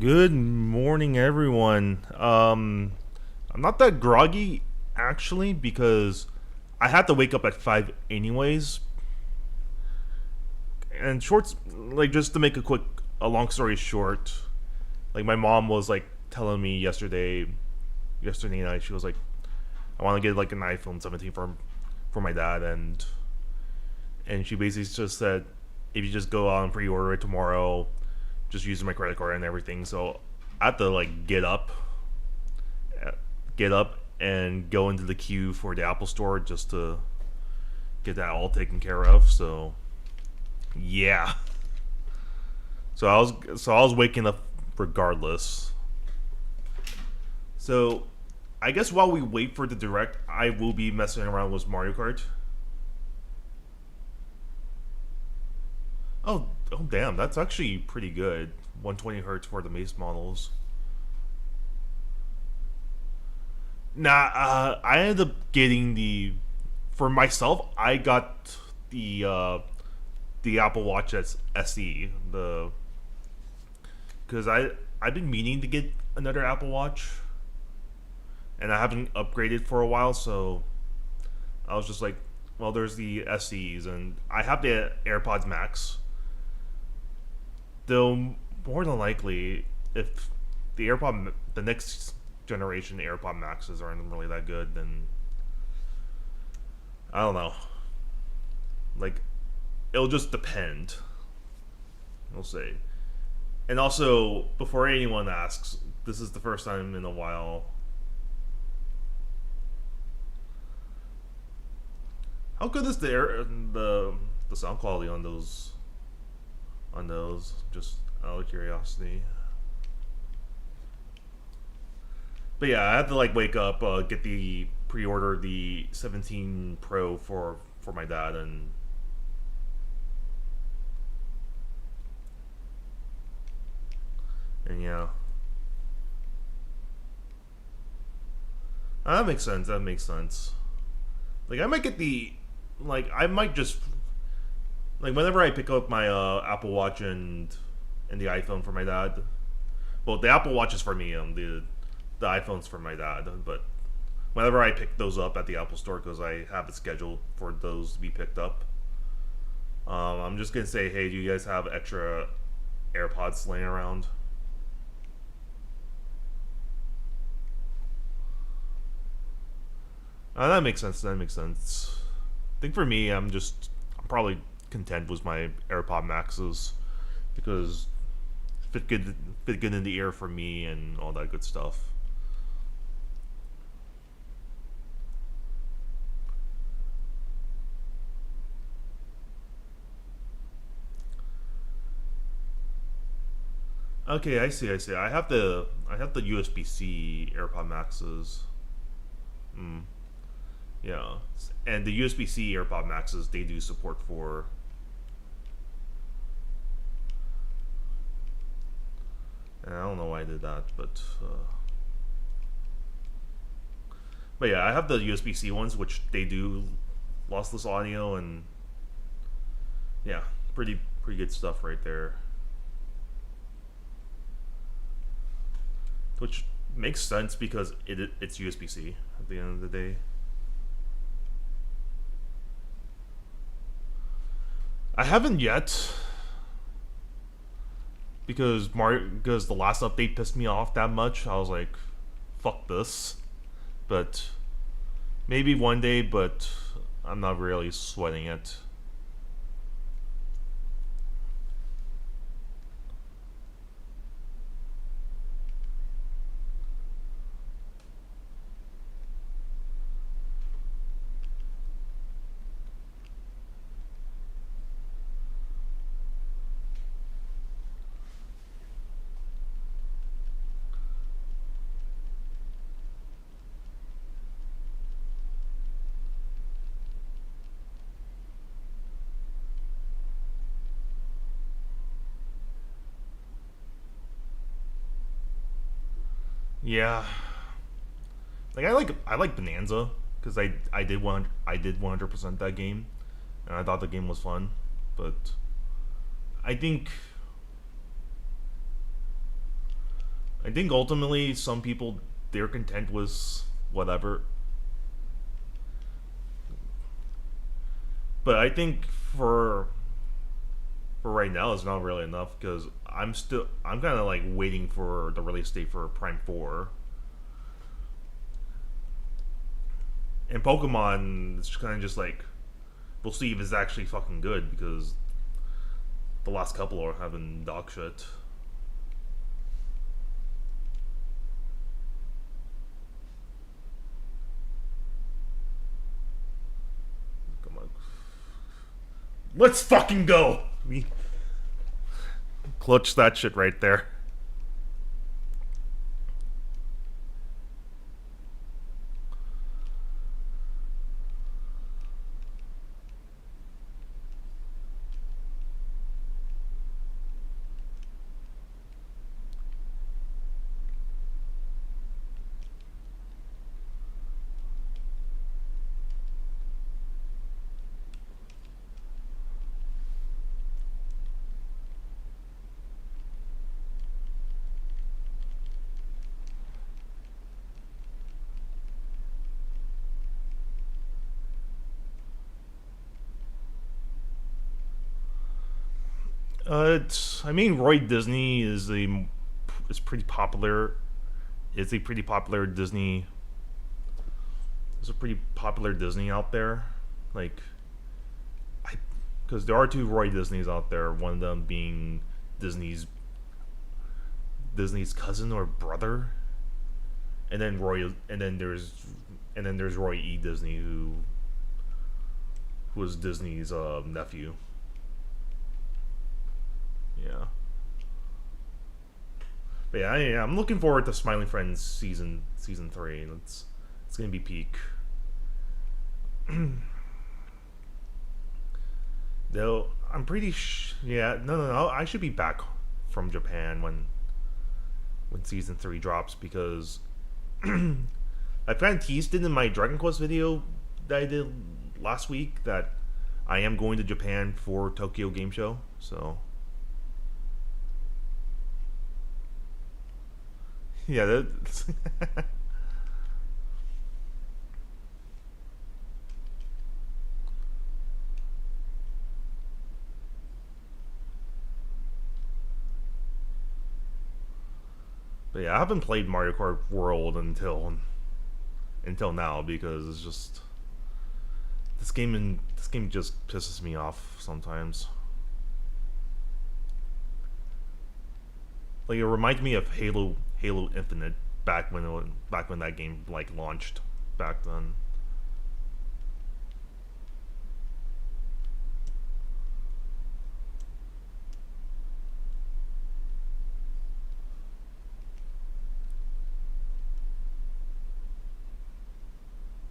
Good morning, everyone. I'm not that groggy actually because I had to wake up at 5 anyways. And shorts, like, just to make a long story short, like, my mom was like telling me yesterday night, she was like, I want to get like an iPhone 17 for my dad, and she basically just said, if you just go out and pre-order it tomorrow, just using my credit card and everything. So I had to like get up and go into the queue for the Apple Store just to get that all taken care of. So yeah, so I was waking up regardless. So I guess while we wait for the direct, I will be messing around with Mario Kart. Oh damn, that's actually pretty good. 120 hertz for the base models. Nah, I ended up getting for myself. I got the Apple Watch SE, the because I've been meaning to get another Apple Watch, and I haven't upgraded for a while. So I was just like, well, there's the SEs, and I have the AirPods Max. Though more than likely, if the next generation AirPod Maxes aren't really that good, then I don't know. Like, it'll just depend. We'll see. And also, before anyone asks, this is the first time in a while. How good is the sound quality on those? Just out of curiosity. But yeah, I had to like wake up, get the pre-order the 17 Pro for my dad, and yeah, that makes sense. That makes sense. Like I might get the like I might just like whenever I pick up my Apple Watch and the iPhone for my dad. Well, the Apple Watch is for me, the iPhone's for my dad. But whenever I pick those up at the Apple Store, because I have it scheduled for those to be picked up, I'm just gonna say, hey, do you guys have extra AirPods laying around? That makes sense. That makes sense. I think for me, I'm probably content with my AirPod Maxes because fit good in the ear for me and all that good stuff. Okay, I see. I see. I have the USB C AirPod Maxes. Mm, yeah, and the USB C AirPod Maxes they do support for. And I don't know why I did that, but yeah, I have the USB C ones, which they do lossless audio, and yeah, pretty good stuff right there. Which makes sense because it's USB C at the end of the day. I haven't yet because the last update pissed me off that much. I was like, fuck this. But maybe one day, but I'm not really sweating it. Yeah, like I like Bonanza because I did 100% that game, and I thought the game was fun. But I think I think ultimately some people, their content was whatever. But I think for right now it's not really enough because I'm kind of like waiting for the release date for Prime 4. And Pokemon, it's kind of just like we'll see if it's actually fucking good because the last couple are having dog shit. Come on, let's fucking go. We clutch that shit right there. I mean, Roy Disney is pretty popular. It's a pretty popular Disney. There's a pretty popular Disney out there, like, because there are two Roy Disneys out there. One of them being Disney's Disney's cousin or brother, and then there's Roy E. Disney who was Disney's nephew. Yeah. But yeah, I'm looking forward to Smiling Friends season 3. It's gonna be peak. Though I'm pretty yeah, no, I should be back from Japan when season 3 drops because I kind of teased it in my Dragon Quest video that I did last week that I am going to Japan for Tokyo Game Show. So yeah, but yeah, I haven't played Mario Kart World until now because it's just this game just pisses me off sometimes. Like it reminds me of Halo Infinite back when that game like launched back then.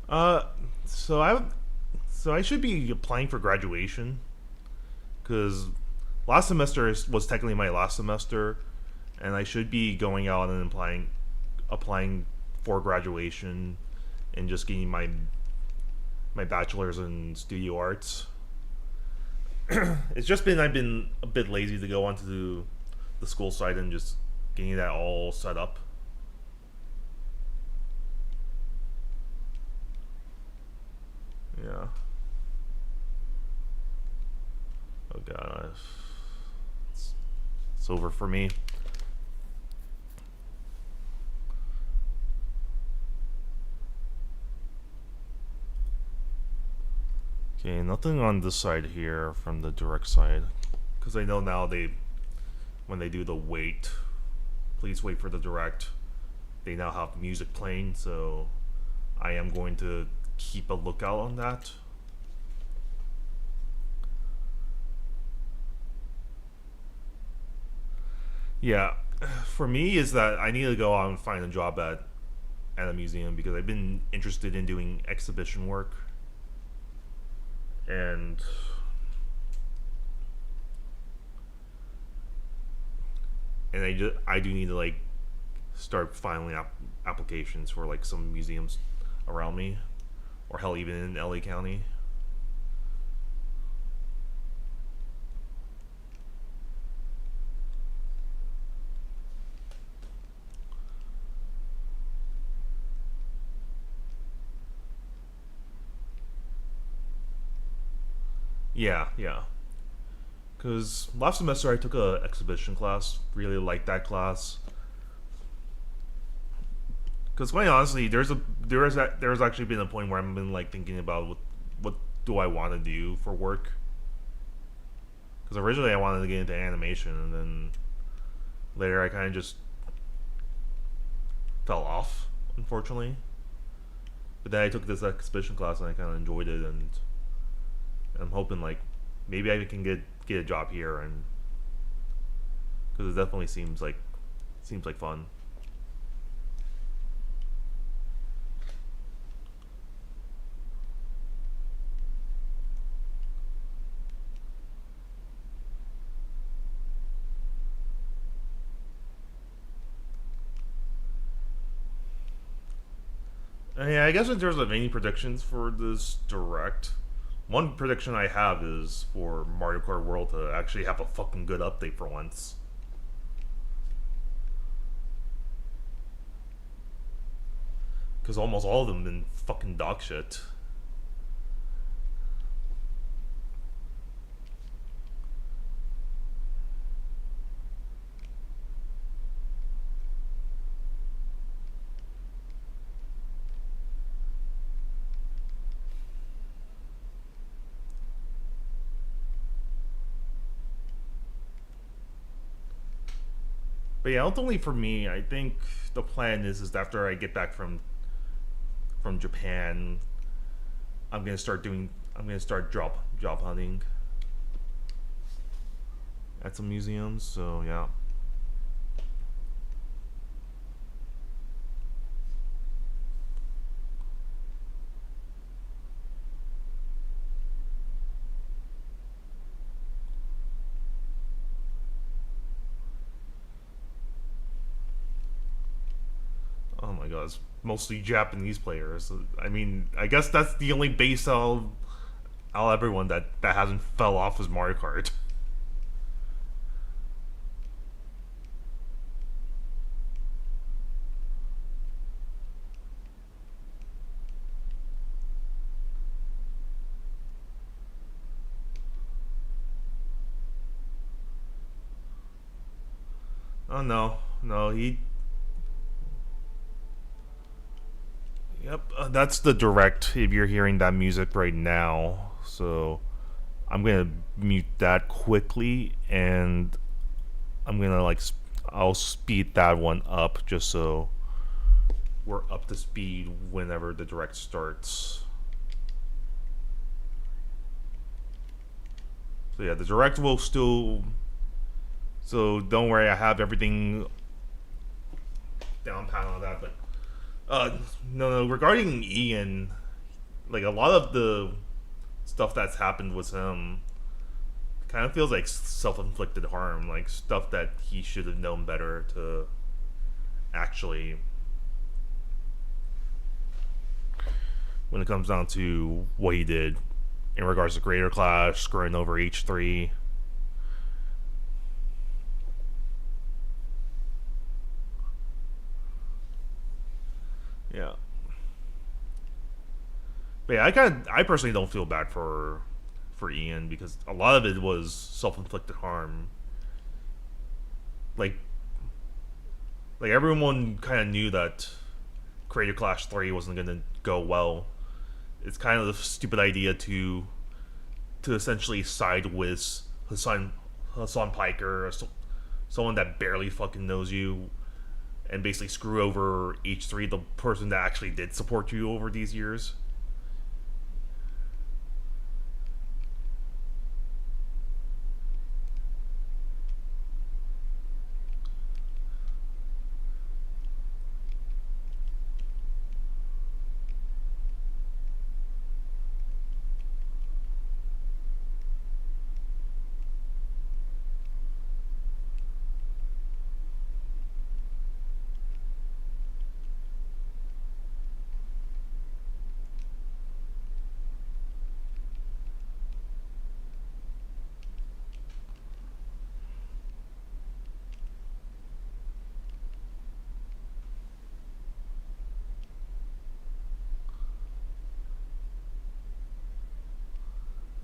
Uh, so I should be applying for graduation because last semester was technically my last semester, and I should be going out and applying for graduation and just getting my bachelor's in studio arts. It's just been I've been a bit lazy to go onto the school site and just getting that all set up. Yeah. Oh god, it's over for me. Okay, nothing on this side here from the direct side, because I know now when they do the wait, please wait for the direct. They now have music playing, so I am going to keep a lookout on that. Yeah, for me is that I need to go out and find a job at a museum because I've been interested in doing exhibition work, and I do need to like start filing applications for like some museums around me, or hell, even in LA County. Yeah, yeah. Because last semester I took a exhibition class. Really liked that class. Because quite honestly, there's actually been a point where I've been like thinking about what do I want to do for work. Because originally I wanted to get into animation, and then later I kind of just fell off, unfortunately. But then I took this exhibition class and I kind of enjoyed it, and I'm hoping like maybe I can get a job here, and because it definitely seems like fun. Yeah, I guess in terms of any predictions for this direct, one prediction I have is for Mario Kart World to actually have a fucking good update for once. Because almost all of them have been fucking dog shit. But yeah, ultimately for me, I think the plan is after I get back from Japan, I'm gonna start job hunting at some museums. So yeah. Oh my god, it's mostly Japanese players. I mean, I guess that's the only base out everyone that hasn't fell off is Mario Kart. Oh no, no, he. Yep, that's the direct. If you're hearing that music right now, so I'm gonna mute that quickly, and I'm gonna I'll speed that one up just so we're up to speed whenever the direct starts. So yeah, the direct will still. So don't worry, I have everything down pat on that. But no, no. Regarding Ian, like a lot of the stuff that's happened with him kind of feels like self-inflicted harm, like stuff that he should have known better to actually. When it comes down to what he did in regards to Greater Clash, screwing over H3. Yeah. But yeah, I personally don't feel bad for Ian because a lot of it was self-inflicted harm. Like everyone kind of knew that Creator Clash 3 wasn't going to go well. It's kind of a stupid idea to essentially side with Hassan Piker, someone that barely fucking knows you, and basically screw over H3, the person that actually did support you over these years.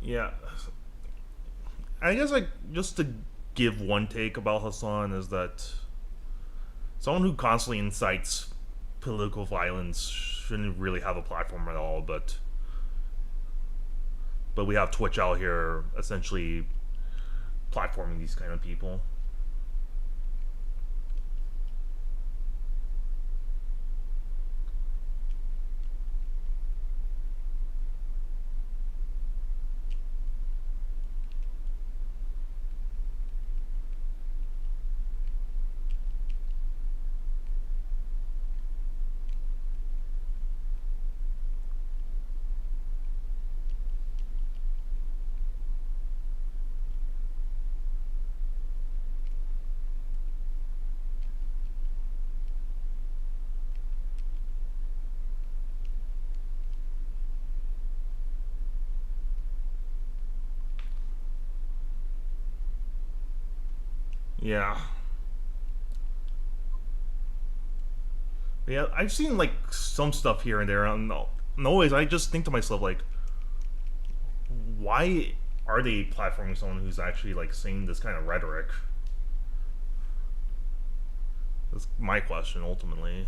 Yeah. I guess like just to give one take about Hassan is that someone who constantly incites political violence shouldn't really have a platform at all. But we have Twitch out here essentially platforming these kind of people. Yeah. Yeah, I've seen like some stuff here and there, and always I just think to myself like, why are they platforming someone who's actually like saying this kind of rhetoric? That's my question ultimately,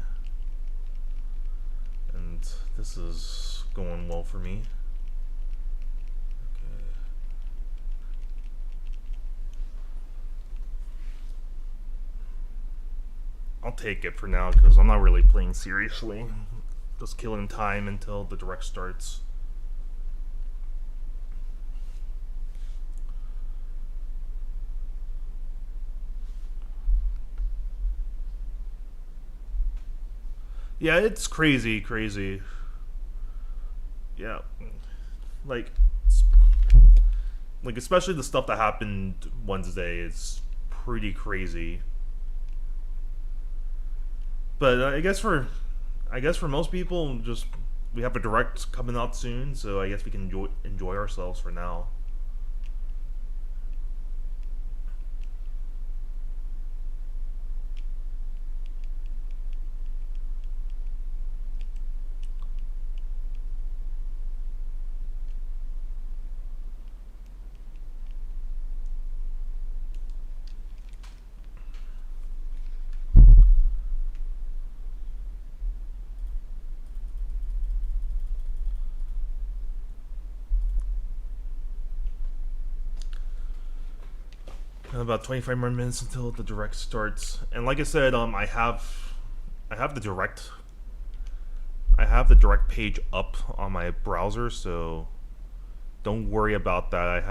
and this is going well for me. Okay. I'll take it for now because I'm not really playing seriously. Just killing time until the direct starts. Yeah, it's crazy, crazy. Yeah, like, like especially the stuff that happened Wednesday is pretty crazy. But I guess for most people, just we have a direct coming out soon, so I guess we can enjoy ourselves for now. About 25 more minutes until the direct starts, and like I said, I have the direct, I have the direct page up on my browser, so don't worry about that. I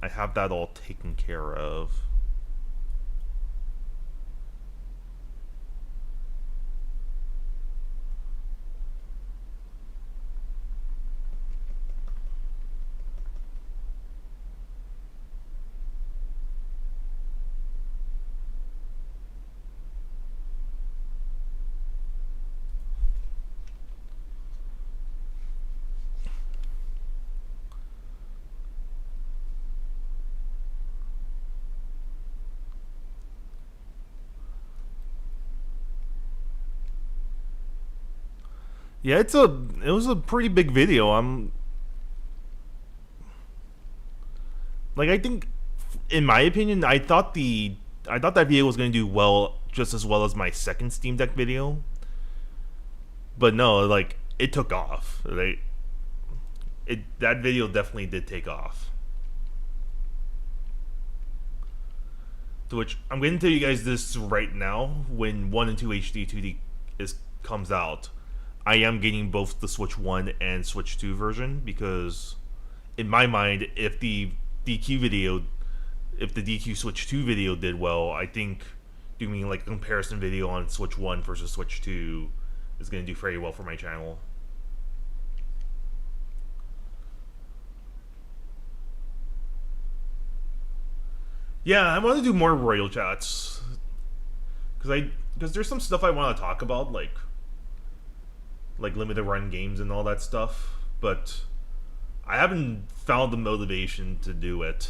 have that all taken care of. Yeah, it was a pretty big video. I'm like I think, in my opinion, I thought that video was going to do well, just as well as my second Steam Deck video. But no, like it took off. Like it that video definitely did take off. To which I'm going to tell you guys this right now. When 1 and 2 HD 2D is comes out, I am getting both the Switch 1 and Switch 2 version because, in my mind, DQ video, if the DQ Switch 2 video did well, I think doing like a comparison video on Switch 1 versus Switch 2 is going to do very well for my channel. Yeah, I want to do more Royal Chats because there's some stuff I want to talk about, like limited run games and all that stuff, but I haven't found the motivation to do it.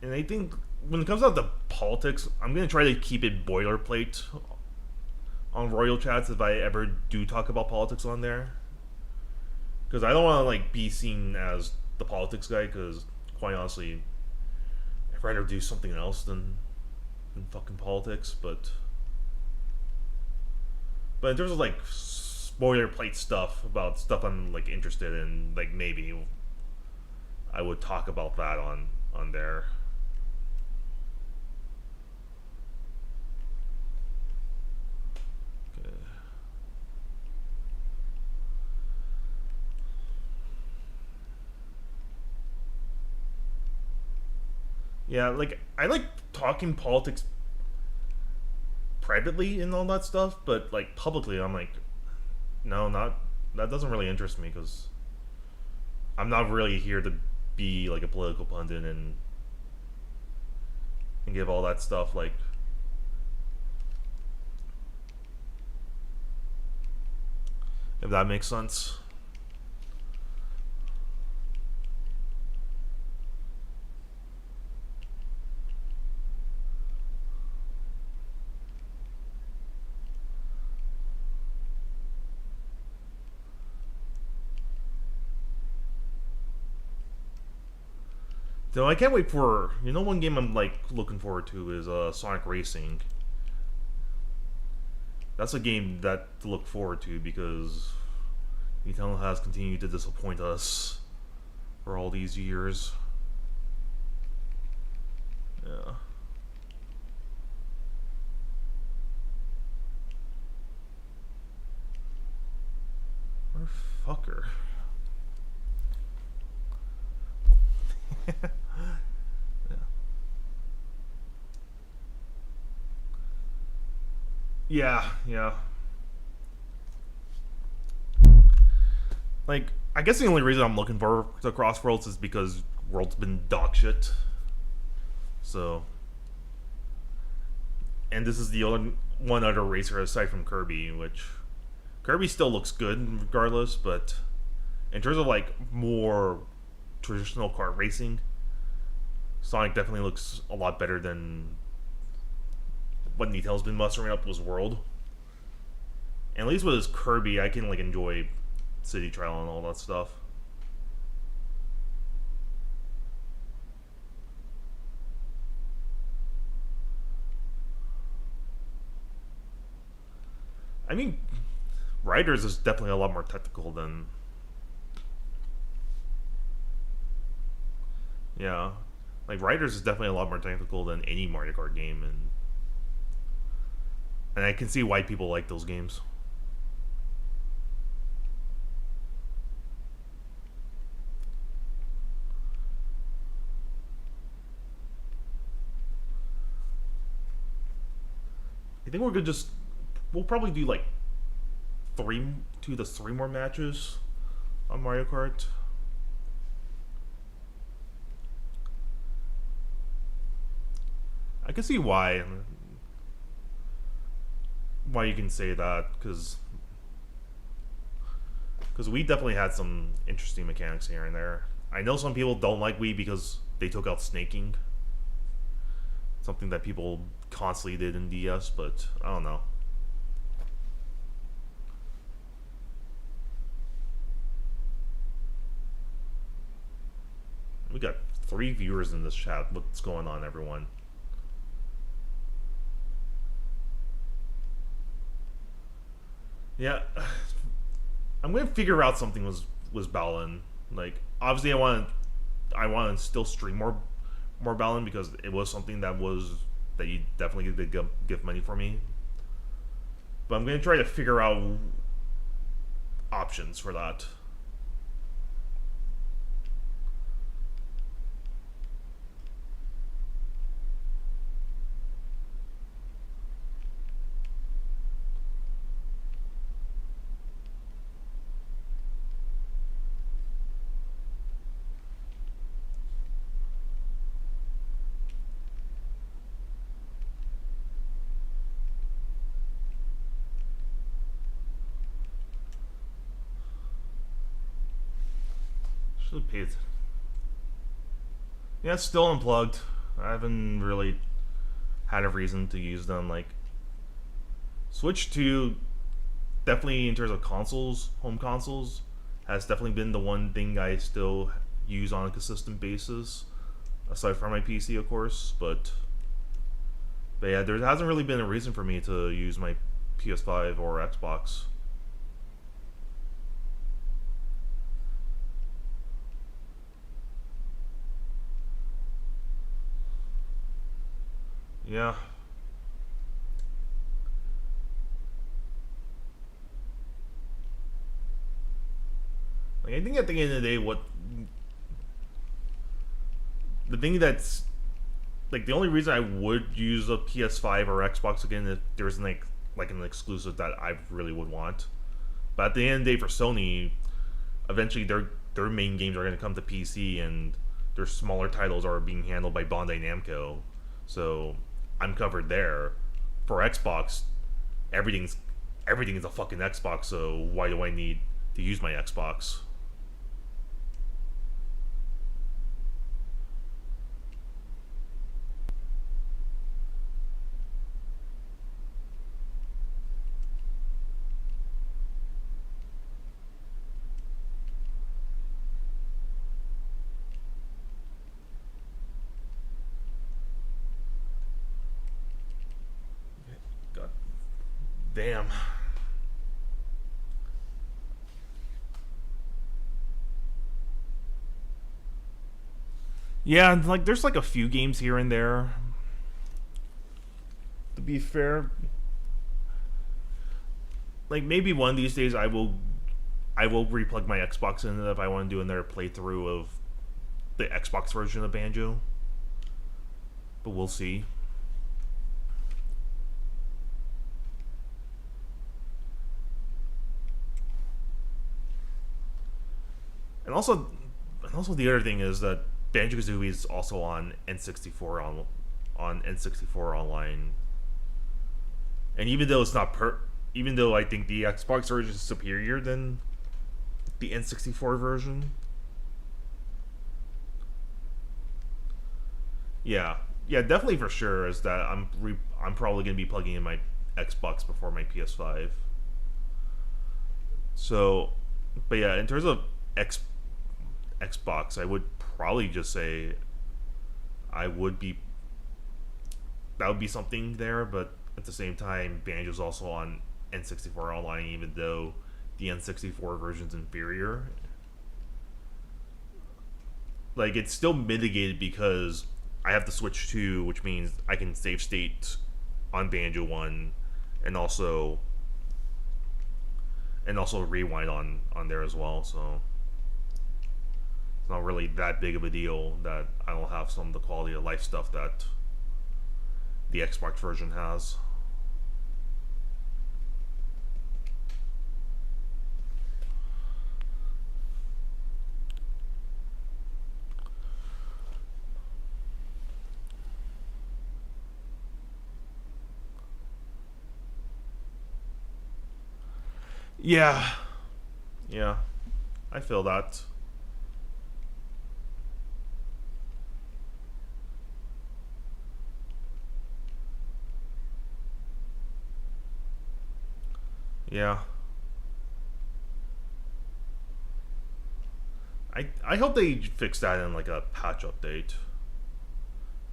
And I think when it comes out to politics, I'm gonna try to keep it boilerplate on Royal Chats if I ever do talk about politics on there, because I don't want to like be seen as the politics guy. Because quite honestly, I'd rather do something else than fucking politics. But in terms of like boilerplate stuff about stuff I'm like interested in, like maybe I would talk about that on there. Okay. Yeah, like I like talking politics privately and all that stuff, but like publicly, I'm like, no, not that doesn't really interest me because I'm not really here to be like a political pundit and give all that stuff like. If that makes sense. So I can't wait for one game I'm like looking forward to is Sonic Racing. That's a game that to look forward to because Nintendo has continued to disappoint us for all these years. Yeah. Motherfucker. Yeah, yeah. Like, I guess the only reason I'm looking for to Crossworlds is because World's been dog shit. So, and this is the only one other racer aside from Kirby, which Kirby still looks good regardless. But in terms of like more traditional kart racing, Sonic definitely looks a lot better than what Nintendo's been mustering up was World. And at least with his Kirby, I can like enjoy City Trial and all that stuff. I mean, Riders is definitely a lot more technical than. Yeah. Like, Riders is definitely a lot more technical than any Mario Kart game, and I can see why people like those games. I think we're gonna just. We'll probably do like 3 more matches on Mario Kart. I can see why you can say that because we definitely had some interesting mechanics here and there. I know some people don't like Wii because they took out snaking, something that people constantly did in DS, but I don't know. We got 3 viewers in this chat. What's going on, everyone? Yeah, I'm gonna figure out something was Balin. Like, obviously, I want to still stream more Balin because it was something that you definitely did give money for me. But I'm gonna try to figure out options for that. Should have paid. Yeah, it's still unplugged. I haven't really had a reason to use them. Like, Switch 2, definitely in terms of consoles, home consoles, has definitely been the one thing I still use on a consistent basis, aside from my PC, of course. But yeah, there hasn't really been a reason for me to use my PS5 or Xbox. Yeah. Like, I think at the end of the day, what the thing that's like the only reason I would use a PS5 or Xbox again if there's like an exclusive that I really would want. But at the end of the day, for Sony, eventually their main games are going to come to PC, and their smaller titles are being handled by Bandai Namco. So I'm covered there. For Xbox, everything's everything is a fucking Xbox. So why do I need to use my Xbox? God damn. Yeah, like there's like a few games here and there. To be fair, like maybe one of these days I will replug my Xbox in it if I want to do another playthrough of the Xbox version of Banjo. But we'll see. And also the other thing is that Banjo Kazooie is also on N64 on N64 online. And even though I think the Xbox version is superior than the N64 version, yeah, yeah, definitely for sure is that I'm probably gonna be plugging in my Xbox before my PS5. So, but yeah, in terms of X Xbox, I would probably just say I would be that would be something there, but at the same time, Banjo's also on N64 Online, even though the N64 version's inferior. Like it's still mitigated because I have the Switch 2, which means I can save state on Banjo 1, and also rewind on there as well. So it's not really that big of a deal that I don't have some of the quality of life stuff that the Xbox version has. Yeah, yeah, I feel that. Yeah, I hope they fix that in like a patch update.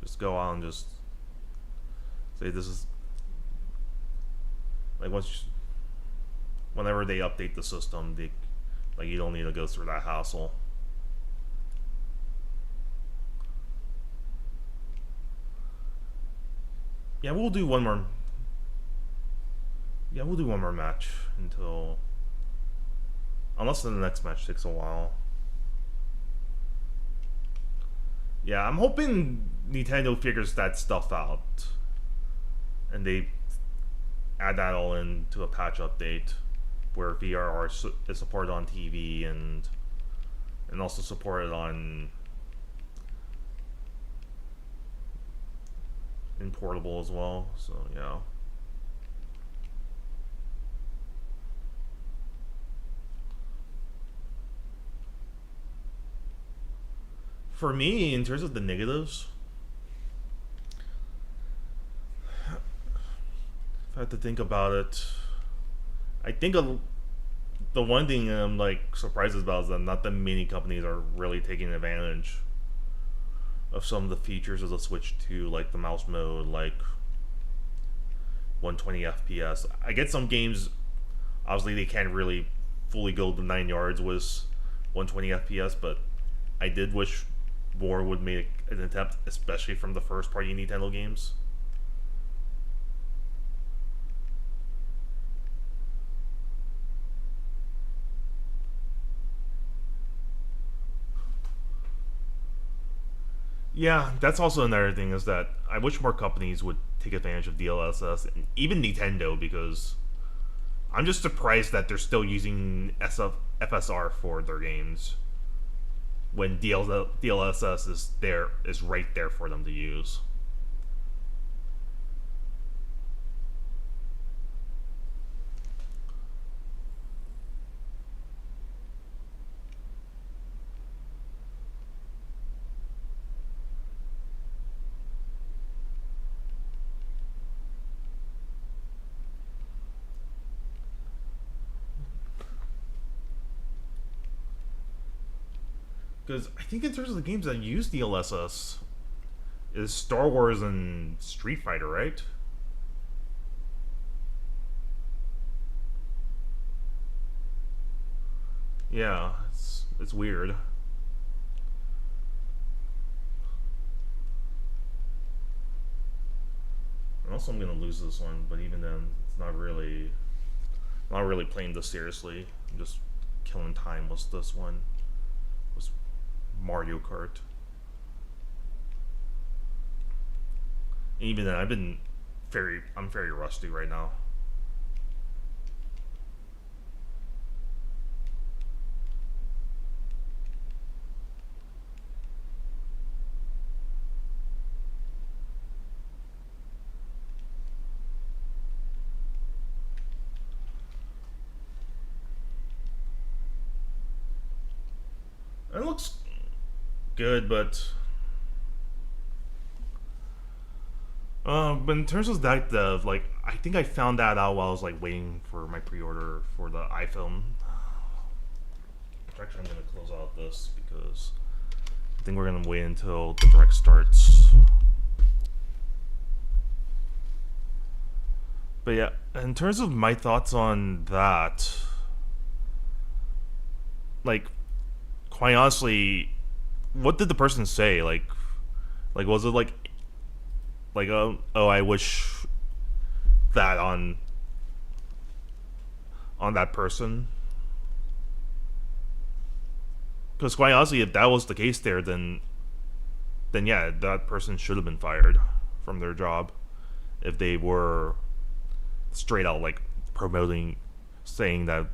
Just go out and just say this is like whenever they update the system, they like you don't need to go through that hassle. Yeah, we'll do one more. Yeah, we'll do one more match until unless the next match takes a while. Yeah, I'm hoping Nintendo figures that stuff out and they add that all into a patch update where VR is supported on TV and also supported on in portable as well. So yeah. For me, in terms of the negatives, If I have to think about it, I think the one thing I'm like surprised about is that not that many companies are really taking advantage of some of the features of the Switch 2, like the mouse mode, like 120 FPS. I get some games, obviously they can't really fully go the 9 yards with 120 FPS, but I did wish more would make an attempt, especially from the first party Nintendo games. Yeah, that's also another thing is that I wish more companies would take advantage of DLSS and even Nintendo because I'm just surprised that they're still using FSR for their games when DLSS is right there for them to use. Because I think in terms of the games that use DLSS, is Star Wars and Street Fighter, right? Yeah, it's weird. And also, I'm gonna lose this one, but even then, it's not really playing this seriously. I'm just killing time with this one. Was Mario Kart. And even then, I'm very rusty right now. It looks good, but in terms of that dev, like I think I found that out while I was like waiting for my pre-order for the iPhone. Actually, I'm gonna close out this because I think we're gonna wait until the direct starts. But yeah, in terms of my thoughts on that, like quite honestly, what did the person say? Like was it like oh I wish that on that person? Because quite honestly, if that was the case there, then yeah, that person should have been fired from their job if they were straight out like promoting, saying that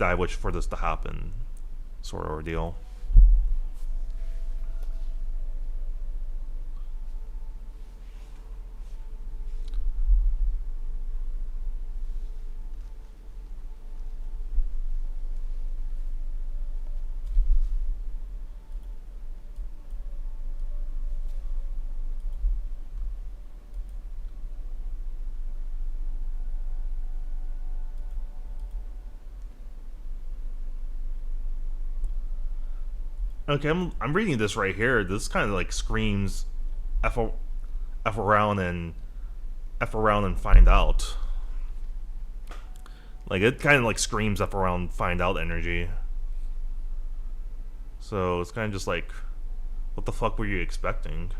I wish for this to happen, sort of ordeal. Okay, I'm reading this right here. This kind of like screams f f around and f around and find out. Like it kind of like screams f around find out energy. So it's kind of just like, what the fuck were you expecting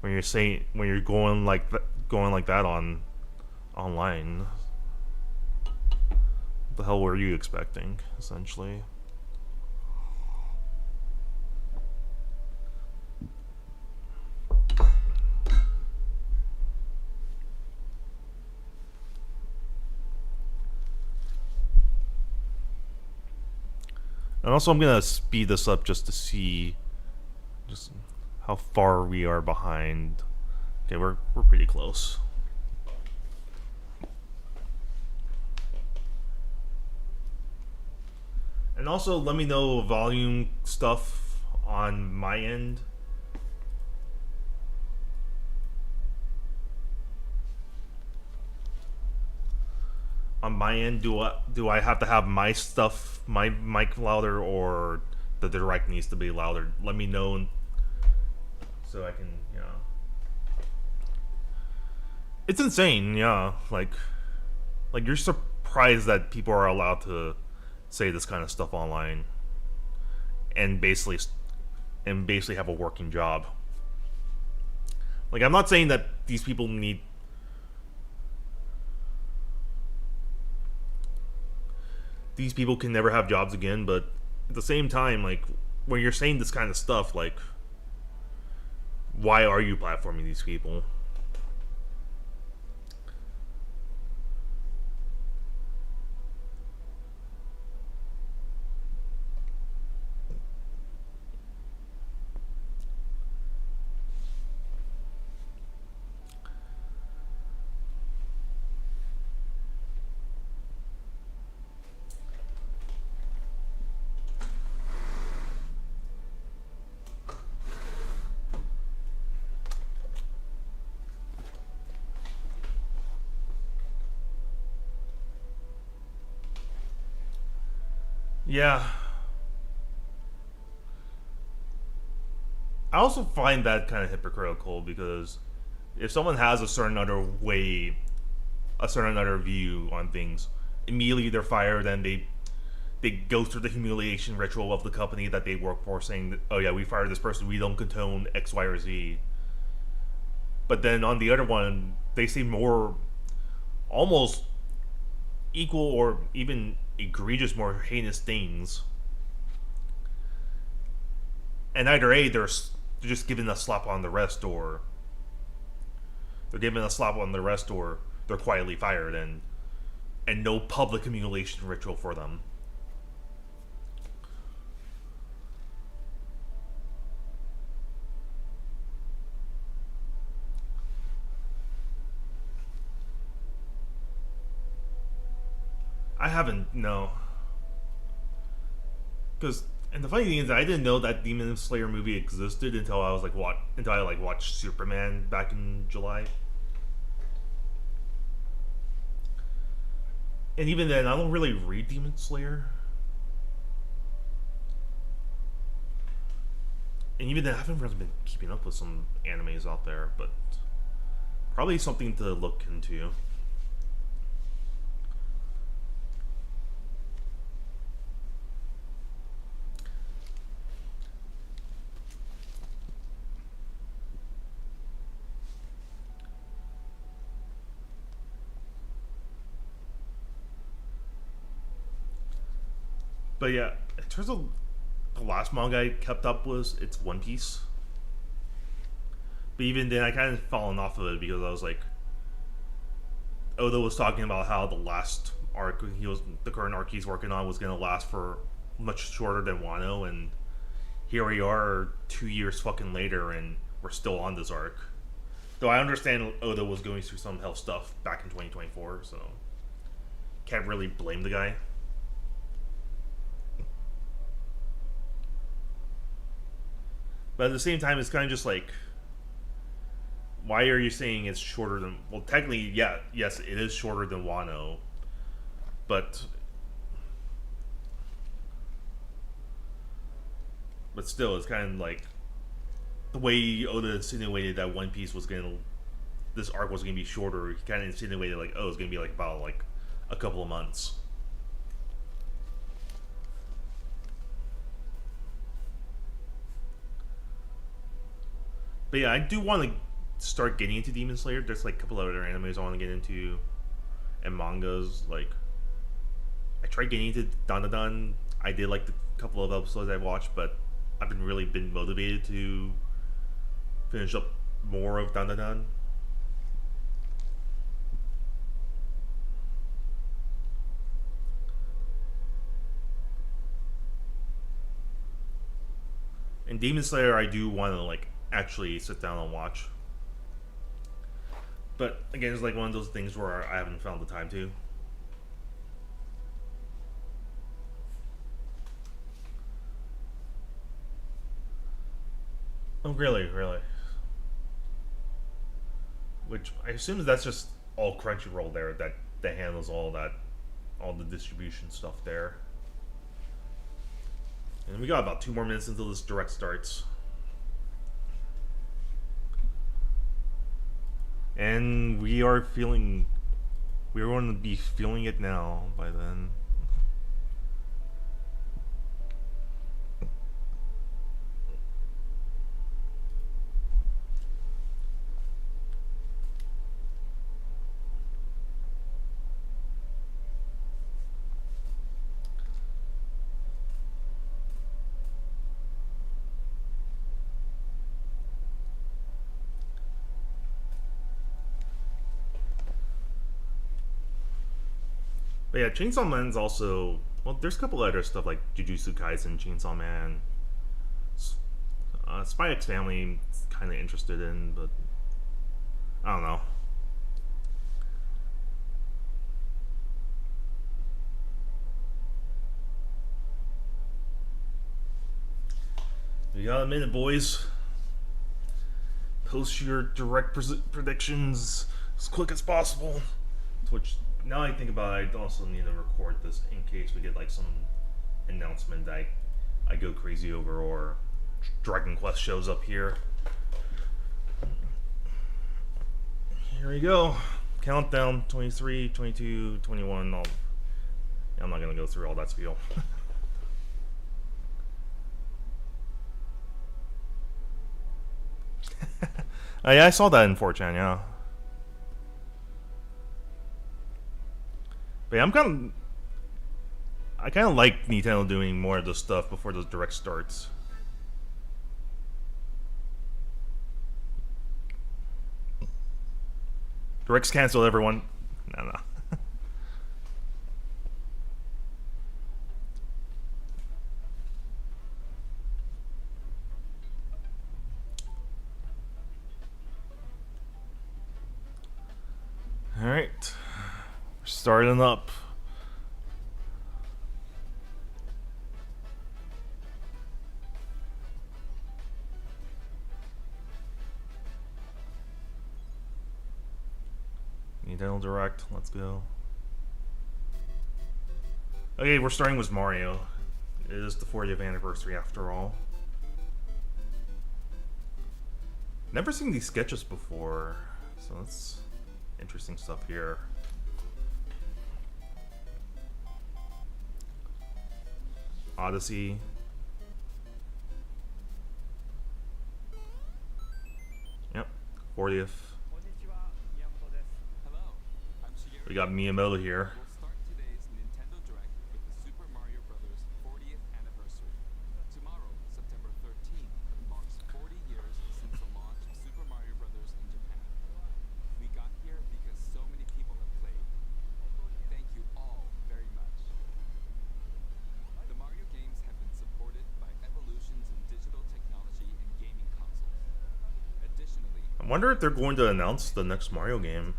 when you're saying when you're going like that on online? What the hell were you expecting, essentially? And also, I'm gonna speed this up just to see just how far we are behind. Okay, we're pretty close. And also, let me know volume stuff on my end. on my end, do I have to have my stuff, my mic louder, or the direct needs to be louder? Let me know so I can, It's insane, yeah. Like you're surprised that people are allowed to say this kind of stuff online and basically have a working job. Like I'm not saying that these people need these people can never have jobs again, but at the same time, like when you're saying this kind of stuff, like why are you platforming these people? Yeah. I also find that kind of hypocritical because if someone has a certain other view on things, immediately they're fired and they go through the humiliation ritual of the company that they work for, saying, that, "Oh yeah, we fired this person. We don't condone X, Y, or Z." But then on the other one, they say more, almost equal or even egregious, more heinous things. And either A, they're just giving a slap on the wrist, or they're giving a slap on the wrist, or they're quietly fired, and no public humiliation ritual for them. I haven't, no, because and the funny thing is, I didn't know that Demon Slayer movie existed until I was like what until I like watched Superman back in July. And even then, I don't really read Demon Slayer. And even then, I haven't really been keeping up with some animes out there, but probably something to look into. But yeah, in terms of the last manga I kept up was it's One Piece. But even then, I kind of fallen off of it because I was like, Oda was talking about how the last arc the current arc he's working on was going to last for much shorter than Wano, and here we are 2 years fucking later, and we're still on this arc. Though I understand Oda was going through some health stuff back in 2024, so can't really blame the guy. But at the same time, it's kind of just like, why are you saying it's shorter than? Well, technically, yeah, yes, it is shorter than Wano, but still, it's kind of like the way Oda insinuated that One Piece was gonna, this arc was gonna be shorter. He kind of insinuated like, oh, it's gonna be like about like a couple of months. But yeah, I do want to start getting into Demon Slayer. There's like a couple of other animes I want to get into, and mangas. Like I tried getting into Dandadan. I did like the couple of episodes I watched, but I've been motivated to finish up more of Dandadan. And Demon Slayer, I do want to like actually sit down and watch. But again, it's like one of those things where I haven't found the time to. Oh, really, really. Which I assume that's just all Crunchyroll there that handles all that all the distribution stuff there. And we got about 2 more minutes until this direct starts. And we're going to be feeling it now by then. But yeah, Chainsaw Man's also, well, there's a couple other stuff like Jujutsu Kaisen, Chainsaw Man, Spy X Family, kind of interested in, but I don't know. We got a minute, boys. Post your direct predictions as quick as possible. Which, now I think about it, I also need to record this in case we get like some announcement that I go crazy over, or Dragon Quest shows up here. Here we go. Countdown 23, 22, 21. I'm not going to go through all that spiel. Yeah, I saw that in 4chan, yeah. But yeah, I kind of like Nintendo doing more of this stuff before the direct starts. Directs canceled, everyone. No. Alright. We're starting up. Nintendo Direct, let's go. Okay, we're starting with Mario. It is the 40th anniversary after all. Never seen these sketches before, so that's interesting stuff here. Odyssey. Yep, 40th. We got Miyamoto here. We'll start today's Nintendo Direct with the Super Mario Bros. 40th anniversary. Tomorrow, September 13th, marks 40 years since the launch of Super Mario Bros. In Japan. We got here because so many people have played. Thank you all very much. The Mario games have been supported by evolutions in digital technology and gaming consoles. Additionally, I wonder if they're going to announce the next Mario game.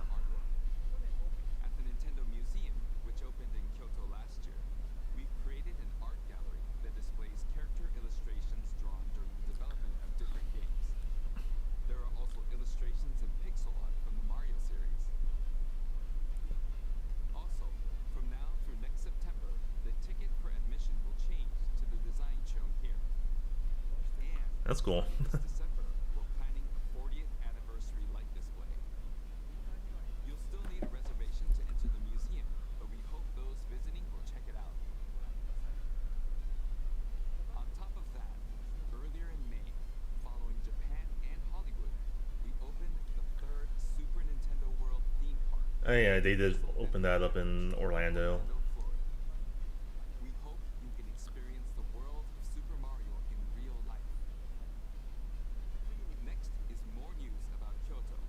That's cool. This December, we're planning a 40th anniversary light display. You'll still need a reservation to enter the museum, but we hope those visiting will check it out. On top of that, earlier in May, following Japan and Hollywood, we opened the 3rd Super Nintendo World theme park. Oh yeah, they did open that up in Orlando. We hope you can experience the world of Super Mario in real life. Next is more news about Kyoto.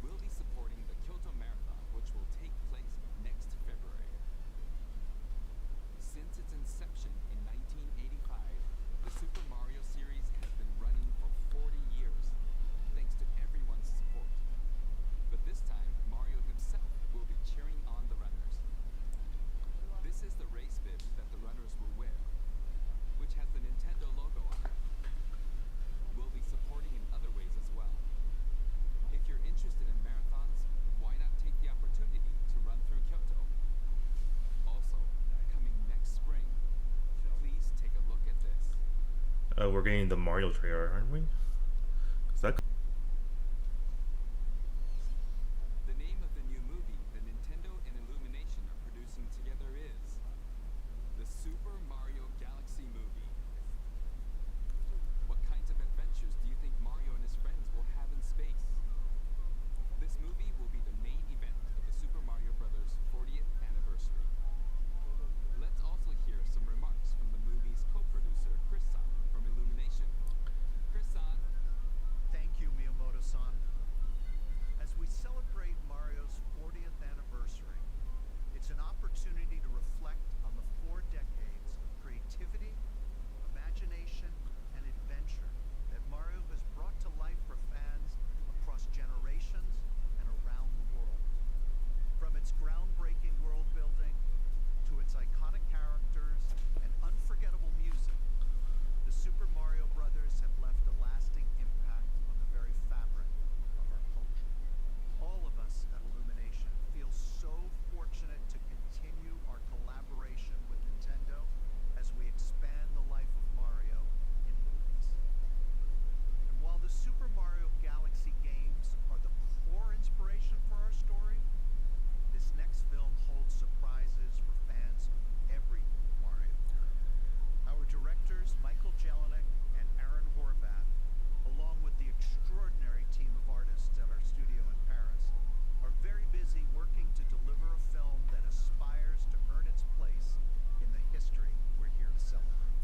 We'll be supporting the Kyoto Marathon, which will take place next February. Since its inception in 1985, the Super Mario series has been running for 40 years, thanks to everyone's support. But this time, Mario himself will be cheering on the runners. We're getting the Mario trailer, aren't we? Is that The name of the new movie that Nintendo and Illumination are producing together is the Super Mario Galaxy Movie. What kinds of adventures do you think Mario and his friends will have in space? This movie will be the main event of the Super Mario Bros. 40th anniversary. Let's also hear some remarks from the movie's co-producer, Chris San from Illumination. Chris San, Thank you, Miyamoto-san. As we celebrate Mario's 40th anniversary, it's an opportunity to reflect on the 4 decades of creativity, imagination, and adventure that Mario has brought to life for fans across generations and around the world. From its groundbreaking world building to its iconic characters and unforgettable music, the Super Mario Brothers have left a lasting impact on the very fabric of our culture. All of us at Illumination feel so fortunate to continue our collaboration with Nintendo as we expand the life of Mario in movies. And while the Super Mario Galaxy games are the core inspiration for our story, this next film holds surprises for fans of every Mario. Our directors, Michael Jelinek and Aaron Horvath, along with the extraordinary team of artists at our studio in Paris, are very busy working to deliver a film that aspires to earn its place in the history we're here to celebrate.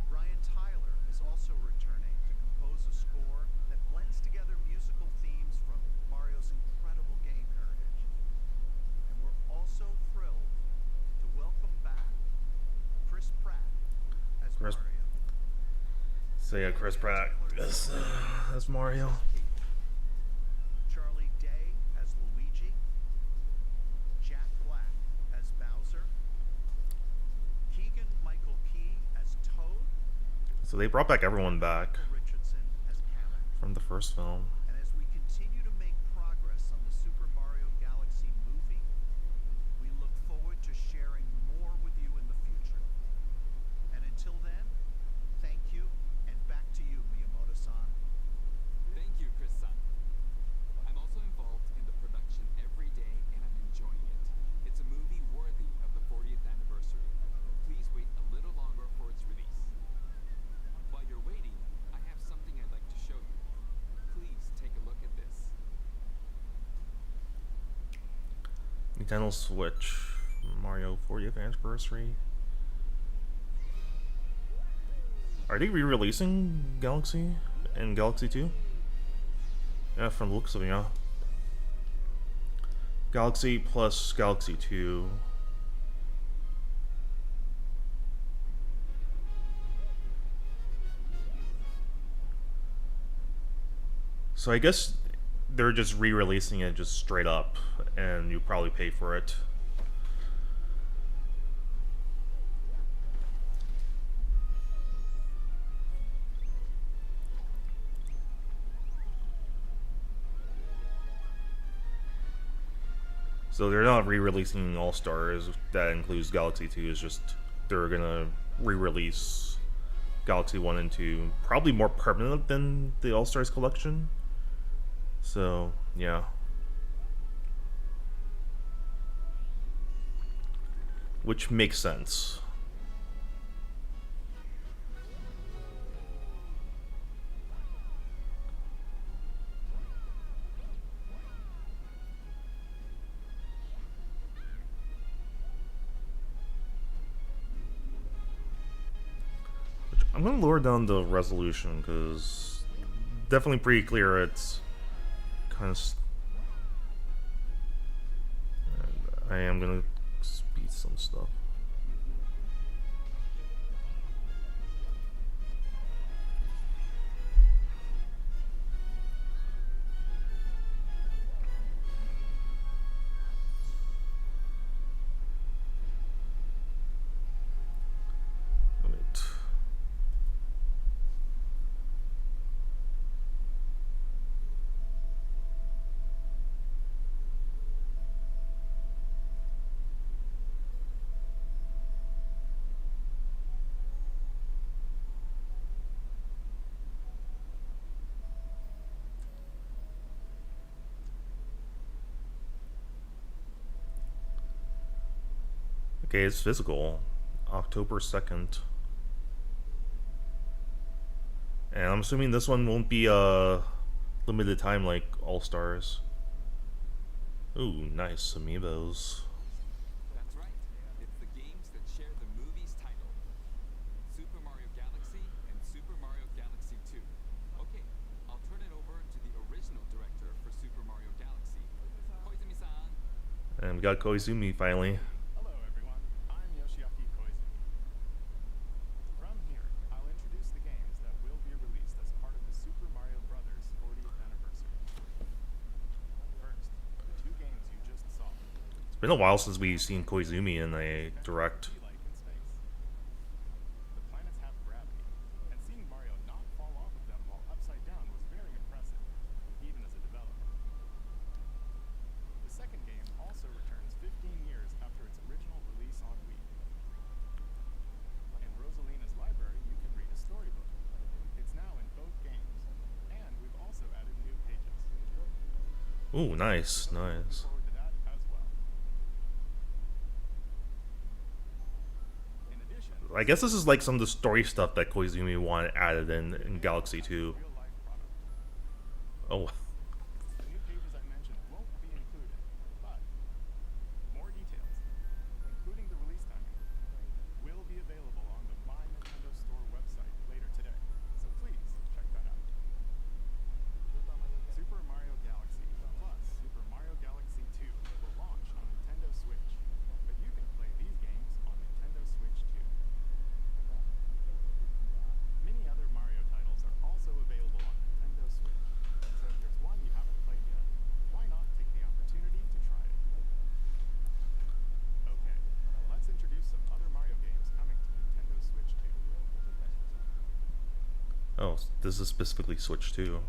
Brian Tyler is also returning to compose a score that blends together musical themes from Mario's incredible game heritage. And we're also thrilled to welcome back Chris Pratt as Chris- Mario. so yeah, Chris Pratt as Mario. Charlie Day as Luigi, Jack Black as Bowser, Keegan Michael Key as Toad, So they brought back everyone back Michael Richardson as Kamek. from the first film. And as we continue to make progress on the Super Mario Galaxy movie, we look forward to sharing more with you in the future. And until then, thank you, and back to you, Miyamoto-san. thank you, Chris San. I'm also involved in the production every day and I'm enjoying it. It's a movie worthy of the 40th anniversary. Please wait a little longer for its release. While you're waiting, I have something I'd like to show you. Please take a look at this. Nintendo Switch Mario 40th anniversary. Are they re-releasing Galaxy and Galaxy 2? Yeah, from the looks of it, yeah. Galaxy plus Galaxy 2. So I guess they're just re-releasing it just straight up, and you probably pay for it. So they're not re-releasing All Stars. That includes Galaxy 2. It's just they're gonna re-release Galaxy 1 and 2, probably more permanent than the All Stars collection. So yeah. Which makes sense. I'm gonna lower down the resolution because definitely pretty clear it's kind of. I am gonna speed some stuff. Wait. Okay, it's physical. October 2nd. And I'm assuming this one won't be limited time like All Stars. Ooh, nice amiibos. That's right. It's the games that share the movie's title. Super Mario Galaxy and Super Mario Galaxy 2. Okay, I'll turn it over to the original director for Super Mario Galaxy, Koizumi-san. And we got Koizumi finally. Hello everyone, I'm Yoshiaki Koizumi. From here, I'll introduce the games that will be released as part of the Super Mario Bros. 40th anniversary. First, the two games you just saw. It's been a while since we've seen Koizumi in a direct. Be like in space. The planets have gravity, and seeing Mario not fall off of them while upside down was very impressive, even as a developer. The second game also returns 15 years after its original release on Wii. In Rosalina's library, you can read a storybook. It's now in both games, and we've also added new pages. Ooh, nice, nice. Looking forward to that as well. In addition, I guess this is like some of the story stuff that Koizumi wanted added in Galaxy 2. real-life product. Oh, The new pages I mentioned won't be included, but more details, including the release timing, will be available on the My Nintendo Store website later today, so please check that out. Super Mario Galaxy plus Super Mario Galaxy 2 will launch on Nintendo Switch, but you can play these games on Nintendo Switch too. Many other Mario titles are also available on Nintendo Switch, so if there's one you haven't played yet, why not take the opportunity to try it? Okay, let's introduce some other Mario games coming to Nintendo Switch too. oh, this is specifically Switch 2.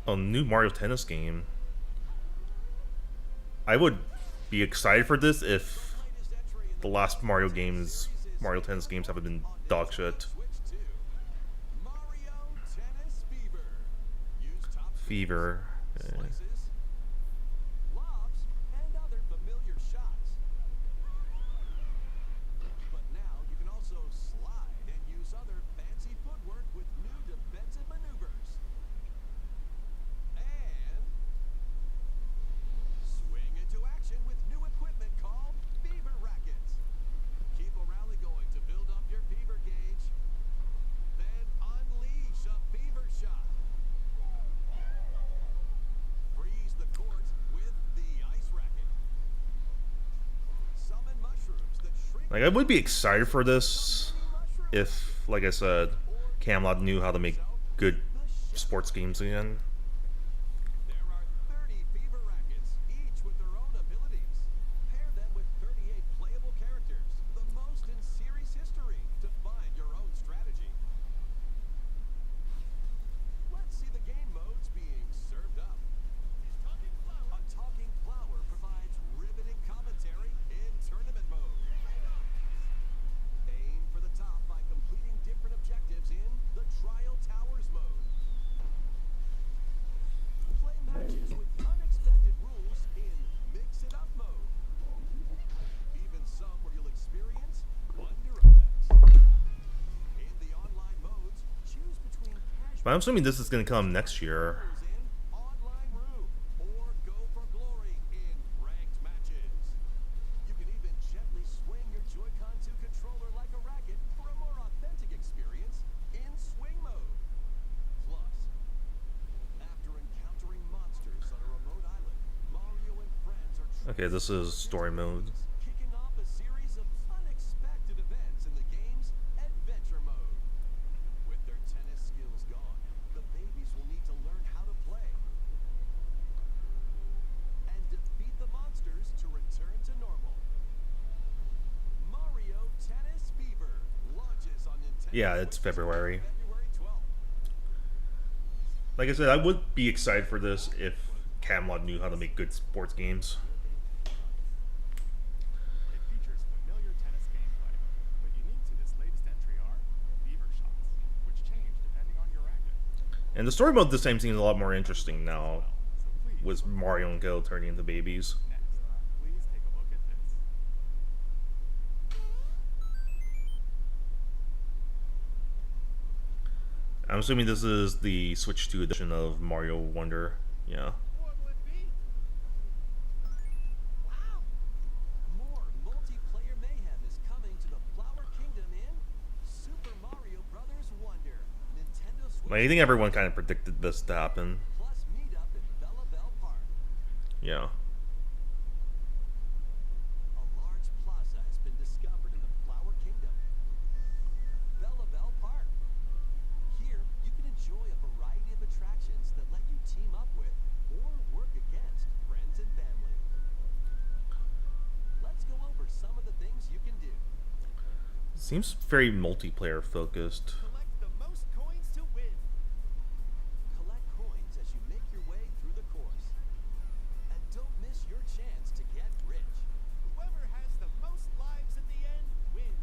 A new Mario Tennis game. I would be excited for this if the last Mario Tennis games haven't been dog shit. Mario Tennis Fever. Use top Fever. slices, lobs, and other familiar shots. But now you can also slide and use other fancy footwork with new defensive maneuvers. And swing into action with new equipment called Fever Rackets. Keep a rally going to build up your fever gauge. Then unleash a fever shot. Freeze the court with the ice racket. Summon mushrooms that shrink. Like, I would be excited for this if, like I said, Camelot knew how to make good sports games again. There are 30 fever rackets, each with their own abilities. Pair them with 38 playable characters, the most in series history, to find your own strategy. Let's see the game modes being served up. A talking flower provides riveting commentary in tournament mode. Aim for the top by completing different objectives in the Trial Towers mode. Play matches with unexpected rules in Mix It Up mode. Even some where you'll experience wonder effects. In the online modes, choose between casual But I'm assuming this is going to come next year. in Online Room or Go for Glory in ranked matches. You can even gently swing your Joy-Con 2 controller like a racket for a more authentic experience in Swing mode. Plus, after encountering monsters on a remote island, Mario and friends are Okay, this is story mode. kicking off a series of unexpected events in the game's Adventure mode. With their tennis skills gone, the babies will need to learn how to play and defeat the monsters to return to normal. Mario Tennis Fever launches on Nintendo Yeah, it's Switch February. February 12th. Like I said, I would be excited for this if Camelot knew how to make good sports games. It features familiar tennis gameplay, but unique to this latest entry are fever shots, which change depending on your racket. And the story mode this time seems a lot more interesting now. So please with Mario and Go turning into babies. Next, please take a look at this. I'm assuming this is the Switch 2 edition of Mario Wonder. Yeah. What would be? Wow! More multiplayer mayhem is coming to the Flower Kingdom in Super Mario Brothers Wonder. Nintendo Switch Like, I think everyone kind of predicted this to happen. plus meet up in Bella Bell Park. Yeah. A large plaza has been discovered in the Flower Kingdom. Bella Bell Park. Here, you can enjoy a variety of attractions that let you team up with or work against friends and family. Let's go over some of the things you can do. Seems very multiplayer focused. Collect the most coins to win. Collect coins as you make your way through the course. And don't miss your chance to get rich. Whoever has the most lives at the end wins.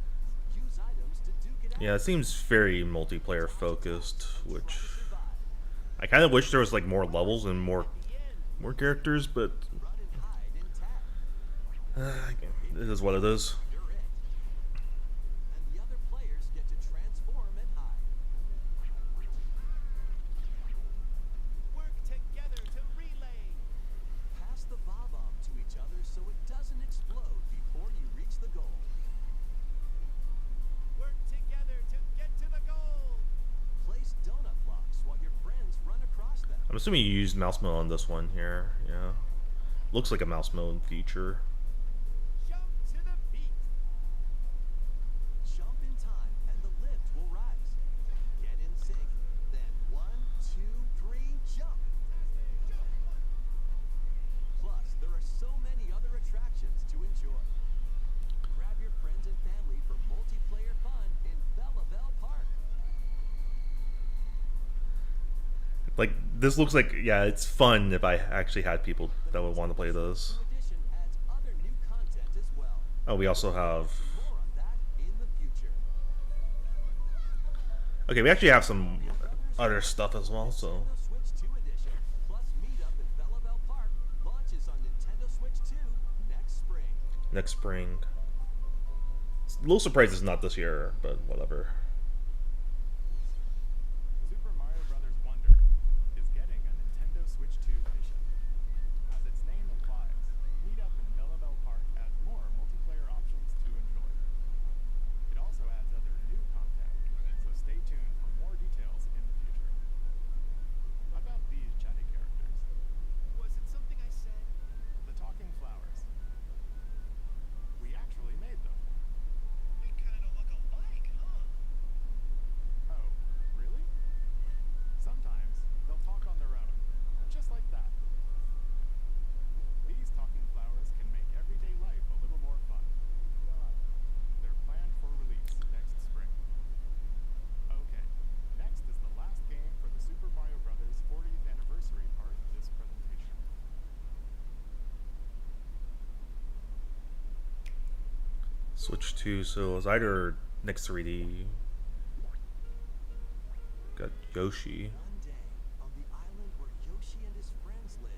Use items to duke it out. Yeah, it seems very multiplayer focused, Try which to survive. I kind of wish there was like more levels and more The end. characters, but Run and hide and tap. it is what it is. You're it. And the other players get to transform and hide. Work together to relay. Pass the bob-omb to each other so it doesn't explode before you reach the goal. Work together to get to the goal. Place donut blocks while your friends run across them. I'm assuming you used mouse mode on this one here. Yeah, looks like a mouse mode feature. Jump to the beat. Jump in time and the lift will rise. Get in sync, then 1, 2, 3, jump. Plus, there are so many other attractions to enjoy. Grab your friends and family for multiplayer fun in Bella Bell Park. Like, this looks like, yeah, it's fun if I actually had people that would want to play this. New edition adds other new content as well. Oh, we also have... More on that in the future. Okay, we actually have some other stuff as well, so... Nintendo Switch 2 edition plus meet up in Bella Bell Park launches on Nintendo Switch 2 next spring. Next spring. A little surprised it's not this year, but whatever. Super Mario Brothers Wonder is getting a Nintendo Switch 2 edition. As its name implies, meet up in Bella Bell Park adds more multiplayer options to enjoy. It also adds other new content, so stay tuned for more details in the future. About these chatty characters, Was it something I said? the talking flowers. We actually made them. We kind of look alike, huh? Oh, really? Sometimes they'll talk on their own, just like that. These talking flowers can make everyday life a little more fun. They're planned for release next spring. Okay, next is the last game for the Super Mario Brothers 40th anniversary part of this presentation. Switch 2, so it's either next 3D. Got Yoshi. One day, on the island where Yoshi and his friends live,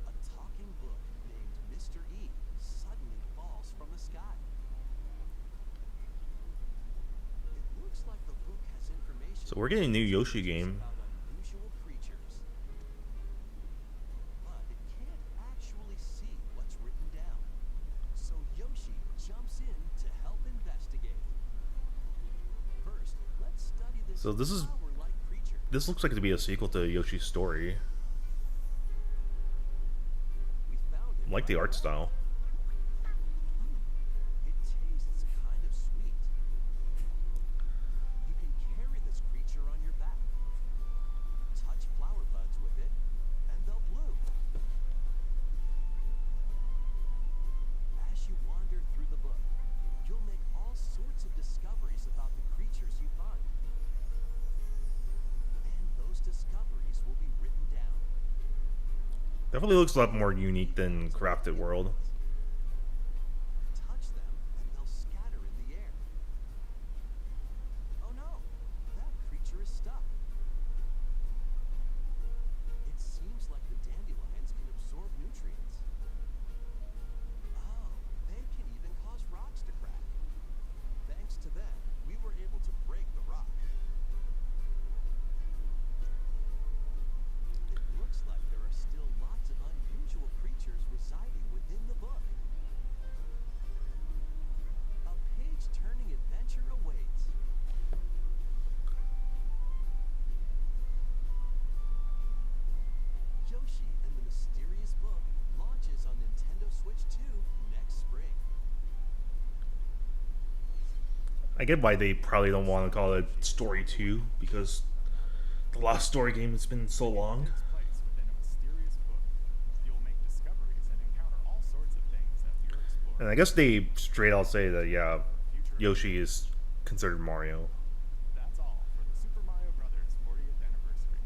a talking book named Mr. E suddenly falls from the sky. It looks like the book has information So we're getting a new Yoshi game. about unusual creatures. But it can't actually see what's written down. So Yoshi jumps in to help investigate. First, let's study this So this is- flower-like creature. This looks like to be a sequel to Yoshi's Story. We found it. I like the art style. It tastes kind of sweet. You can carry this creature on your back. Touch flower buds with it, and they'll bloom. As you wander through the book, you'll make all sorts of discoveries about the creatures you find. And those discoveries will be written down. Definitely looks a lot more unique than Crafted World. Touch them, and they'll scatter in the air. Oh no, that creature is stuck. It's I get why they probably don't want to call it Story 2 because the last story game has been so long. Takes place within a mysterious book. You'll make discoveries and encounter all sorts of things as you're exploring. And I guess they straight out say that, yeah, Future Yoshi is considered Mario. That's all for the Super Mario Brothers 40th anniversary.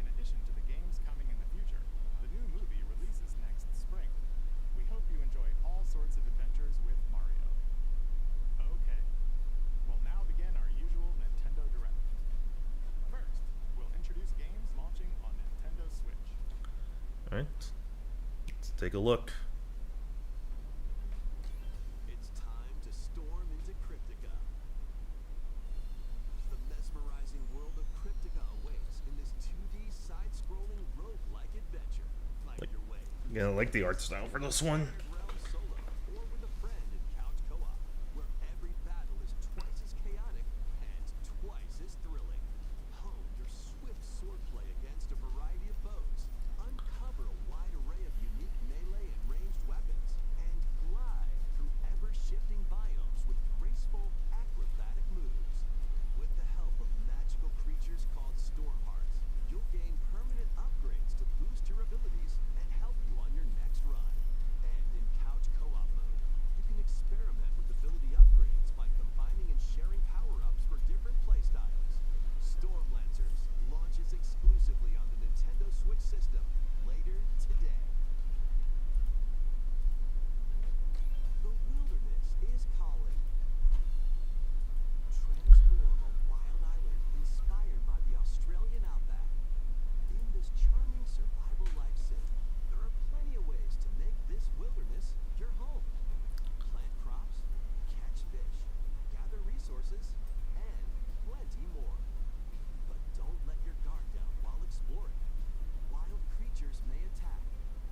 In addition to the games coming in the future, the new movie releases next spring. We hope you enjoy all sorts of adventures with Mario. Okay, we'll now begin our usual Nintendo Direct. First, we'll introduce games launching on Nintendo Switch. Alright, let's take a look. It's time to storm into Cryptica. The mesmerizing world of Cryptica awaits in this 2D side-scrolling roguelike adventure. Find your way through Yeah, I like the art style for this one. realm solo or with a friend in couch co-op, where every battle is twice as chaotic and twice as thrilling. Hone your swift swordplay against a variety of foes, uncover a wide array of unique melee and ranged weapons, and glide through ever-shifting biomes with graceful, acrobatic moves. With the help of magical creatures called Stormhearts, you'll gain permanent upgrades to boost your abilities and help you on your next run. And in couch co-op mode, you can experiment with ability upgrades by combining and sharing power-ups for different playstyles. Stormlancers launches exclusively on the Nintendo Switch system later today. The wilderness is calling. Transform a wild island inspired by the Australian outback. In this charming survival life sim, there are plenty of ways to make this wilderness your home. Plant crops, catch fish, gather resources, and plenty more. But don't let your guard down while exploring. Wild creatures may attack,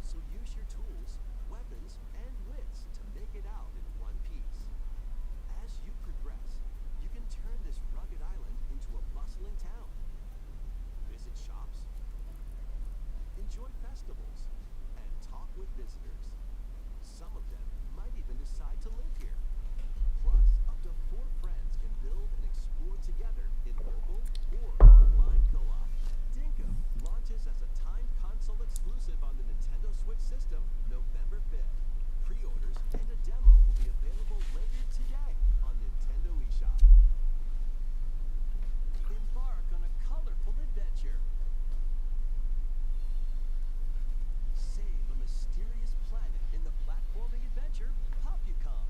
so use your tools, weapons, and wits to make it out in one piece. As you progress, you can turn this rugged island into a bustling town. Visit shops, enjoy festivals, and talk with visitors. Some of them might even decide to live here. Plus, up to 4 friends can build and explore together in mobile or online co-op. Dinkum launches as a timed console exclusive on the Nintendo Switch system November 5th. Pre-orders and a demo will be available later today on Nintendo eShop. Embark on a colorful adventure. Save a mysterious planet in the platforming adventure Popucom.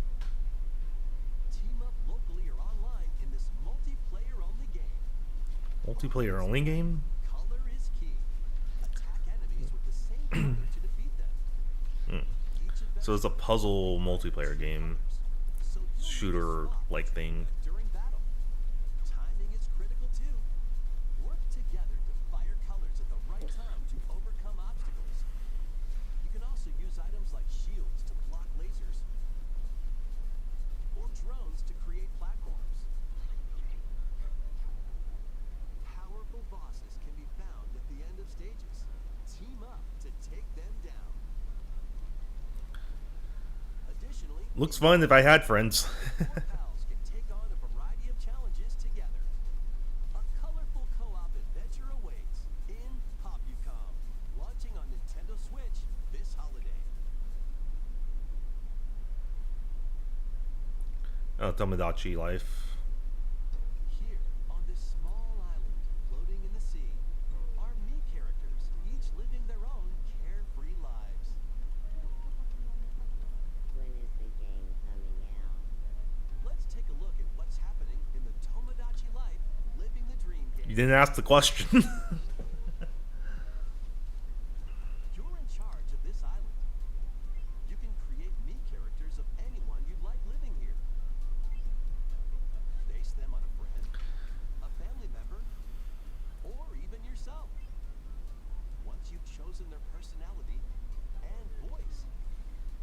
Team up locally or online in this multiplayer-only game. Multiplayer only game? Color is key. Attack enemies with the same color to defeat them. Each So it's a puzzle multiplayer game, so you'll need a shooter-like slot thing. during battle. Timing is critical too. Work together to fire colors at the right time to overcome obstacles. You can also use items like shields to block lasers or drones to create platforms. Powerful bosses can be found at the end of stages. Team up to take them down. Additionally, Looks fun if I had friends. four pals can take on a variety of challenges together. A colorful co-op adventure awaits in Popucom, launching on Nintendo Switch this holiday. Oh, Tomodachi Life. Here, on this small island floating in the sea, are Mii characters, each living their own carefree lives. When is the game coming out? Let's take a look at what's happening in the Tomodachi Life Living the Dream game. You didn't ask the question. You're in charge of this island. You can create Mii characters of anyone you'd like living here. Base them on a friend, a family member, or even yourself. Once you've chosen their personality and voice,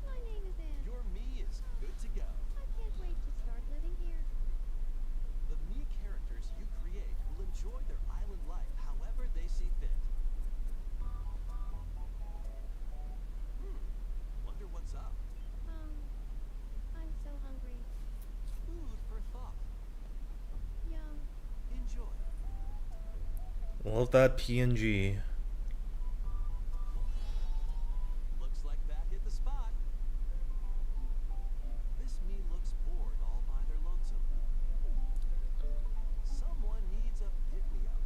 My name is Anne. your Mii is good to go. I can't wait to start living here. The Mii characters you create will enjoy their island life however they Love that PNG. Looks like that hit the spot. This me looks bored all by their lonesome. Someone needs a pick-me-up.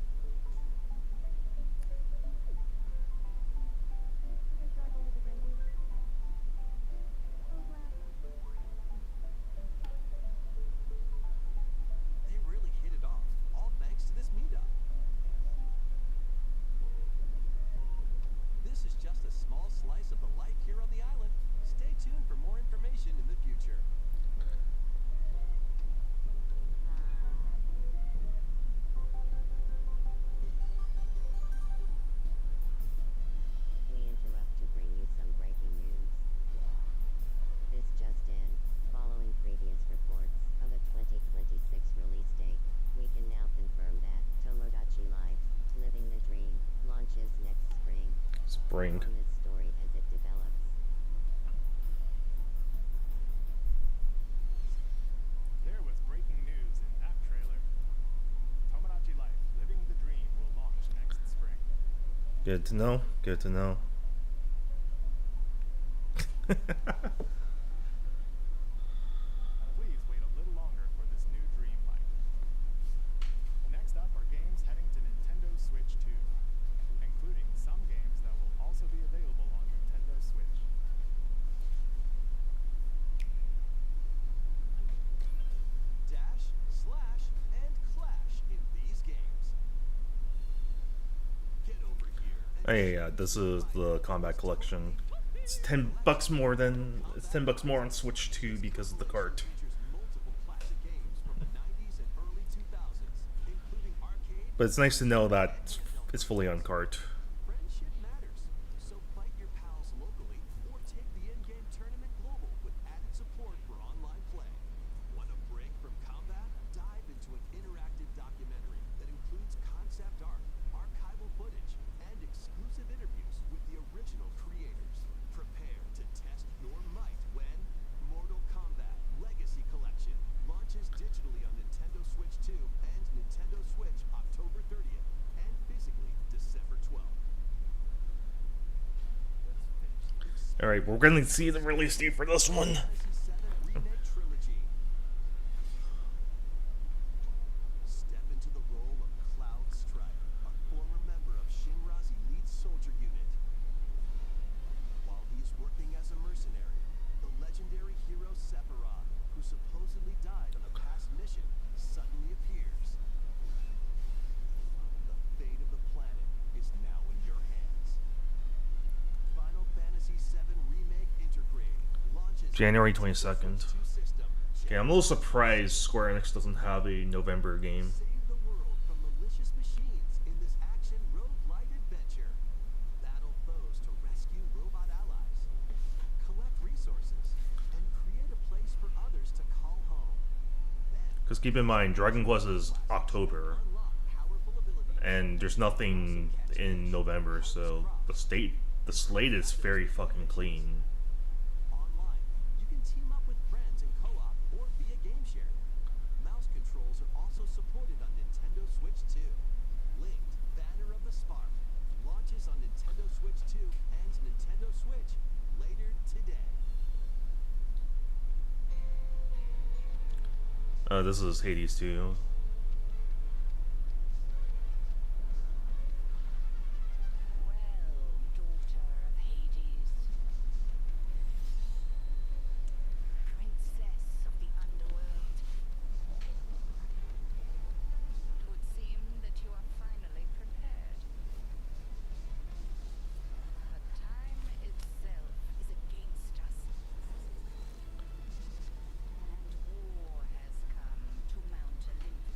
They really hit it off, all thanks to this meetup. This is just a small slice of the life here on the island. Stay tuned for more information in the future. We interrupt to bring you some breaking news. This just in, following previous reports of a 2026 release date, we can now confirm that Tomodachi Life, Living the Dream, launches next spring. Spring. More on this story as it develops. There was breaking news in that trailer. Tomodachi Life, Living the Dream will launch next spring. Good to know. Good to know. Please wait a little longer for this new dream life. Next up are games heading to Nintendo Switch 2, including some games that will also be available on Nintendo Switch. Dash, slash, and clash in these games. Get over here. Oh, yeah, this is the Combat Collection. It's $10 more than $10 more on Switch 2 because of the cart. Features multiple classic games from the 90s and early 2000s, including arcade. But it's nice to know that it's fully on cart. Friendship matters, so fight your pals locally or take the in-game tournament global with added support for online play. Want a break from combat? Dive into an interactive documentary that includes concept art, archival footage, and exclusive interviews with the original creators. Prepare to test your might when Mortal Kombat Legacy Collection launches digitally on Nintendo Switch 2 and Nintendo Switch October 30th and physically December 12th. Alright, we're gonna see the release date for this one. Fantasy VII Remake Trilogy. Step into the role of Cloud Strife, a former member of Shinra's elite soldier unit. While he's working as a mercenary, the legendary hero Sephiroth, who supposedly died on a past mission, suddenly appears. The fate of the planet is now in your hands. Final Fantasy VII Remake Intergrade launches January on the 22nd. Switch 2 system. Okay, I'm a little surprised Square Enix doesn't have a November game. Save the world from malicious machines in this action roguelite adventure. Battle foes to rescue robot allies. Collect resources and create a place for others to call home. Then Because keep in mind, Dragon Quest is October, unlock powerful abilities. and there's nothing in November, so the slate is very fucking clean. Online, you can team up with friends in co-op or via game share. Mouse controls are also supported on Nintendo Switch 2. Linked Banner of the Spark launches on Nintendo Switch 2 and Nintendo Switch later today. This is Hades 2. Well, daughter of Hades, princess of the underworld, it would seem that you are finally prepared. But time itself is against us, and war has come to Mount Olympus.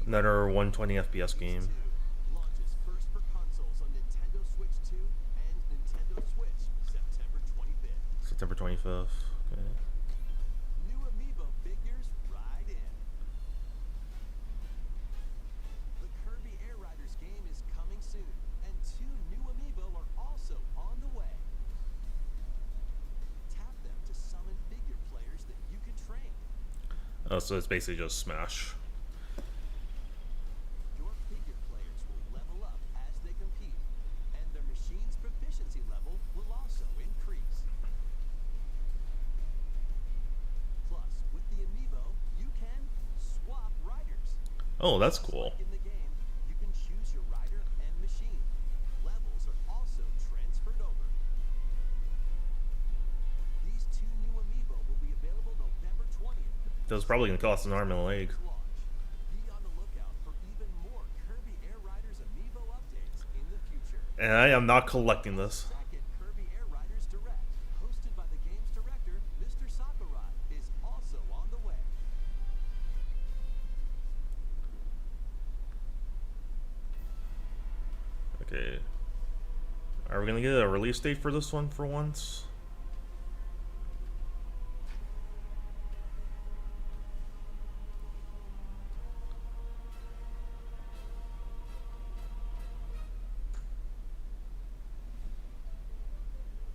Another 120 FPS game. 2 launches first for consoles on Nintendo Switch 2 and Nintendo Switch September 25th. September 25th. Okay. New Amiibo figures right in. The Kirby Air Riders game is coming soon, and 2 new Amiibo are also on the way. Tap them to summon figure players that you can train. Oh, so it's basically just Smash. Your figure players will level up as they compete, and their machine's proficiency level will also increase. Plus, with the Amiibo, you can swap riders. Oh, that's cool. In the game, you can choose your rider and machine. Levels are also transferred over. These 2 new Amiibo will be available November 20th. That was probably gonna cost an arm and a leg. Launch. Be on the lookout for even more Kirby Air Riders Amiibo updates in the future. And I am not collecting this. Second Kirby Air Riders Direct, hosted by the game's director, Mr. Sakurai, is also on the way. Okay. Are we gonna get a release date for this one for once?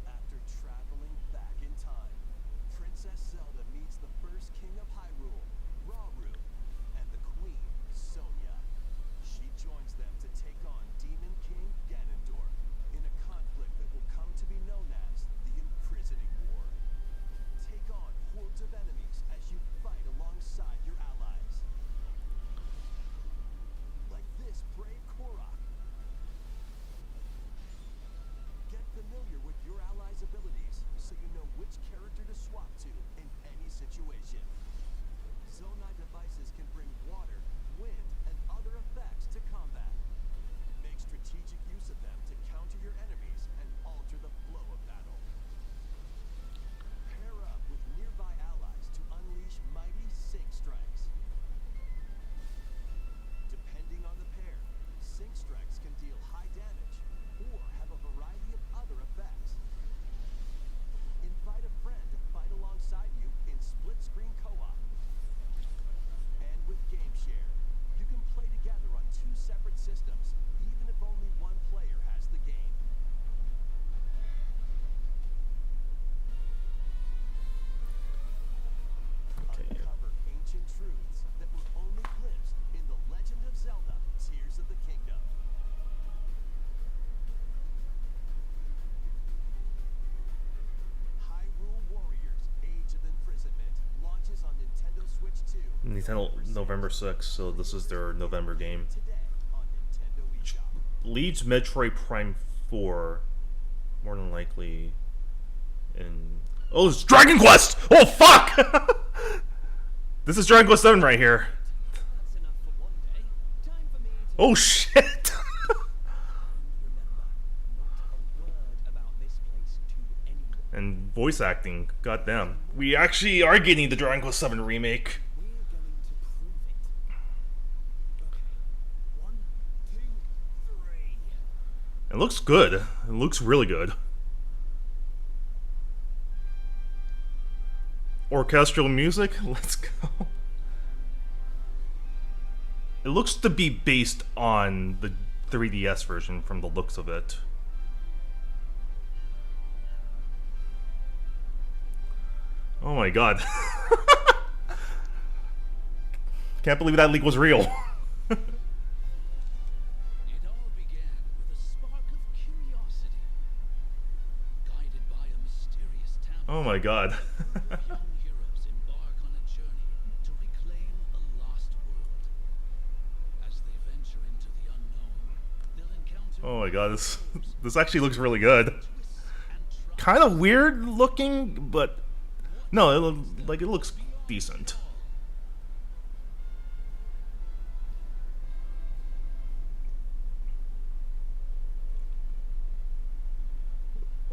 After traveling back in time, Princess Zelda meets the first king of Hyrule, Rauru, and the queen, Sonia. She joins them to take on Demon King Ganondorf in a conflict that will come to be known as the Imprisoning War. Take on hordes of enemies as you fight alongside your allies. Like this brave Korok. Get familiar with your allies' abilities so you know which character to swap to in any situation. Zonai devices can bring water, wind, and other effects to combat. Make strategic use of them to counter your enemies and alter the flow of battle. Pair up with nearby allies to unleash mighty sync strikes. Depending on the pair, sync strikes can deal high damage or have a variety of other effects. Invite a friend to fight alongside you in split-screen co-op. And with GameShare, you can play together on 2 separate systems, even if only one player has the game. Okay. Uncover ancient truths that were only glimpsed in The Legend of Zelda: Tears of the Kingdom. Hyrule Warriors: Age of Imprisonment launches on Nintendo Switch 2 Nintendo November 6th, so this is their November game. today on Nintendo eShop. Leads Metroid Prime 4, more than likely. In oh, it's Dragon Quest! Oh fuck! This is Dragon Quest 7 right here. That's enough for one day. Time for me to Oh shit! remember not a word about this place to anyone. And voice acting, goddamn. We actually are getting the Dragon Quest 7 remake. We're going to prove it. Okay. 1, 2, 3. It looks good. It looks really good. Orchestral music? Let's go. It looks to be based on the 3DS version from the looks of it. Oh my god. Can't believe that leak was real. It all began with a spark of curiosity, guided by a mysterious tablet. Oh my god. Young heroes embark on a journey to reclaim a lost world. As they venture into the unknown, they'll encounter Oh my god, this actually looks really good. twists and triumphs. Kind of weird looking, but no, it looks decent.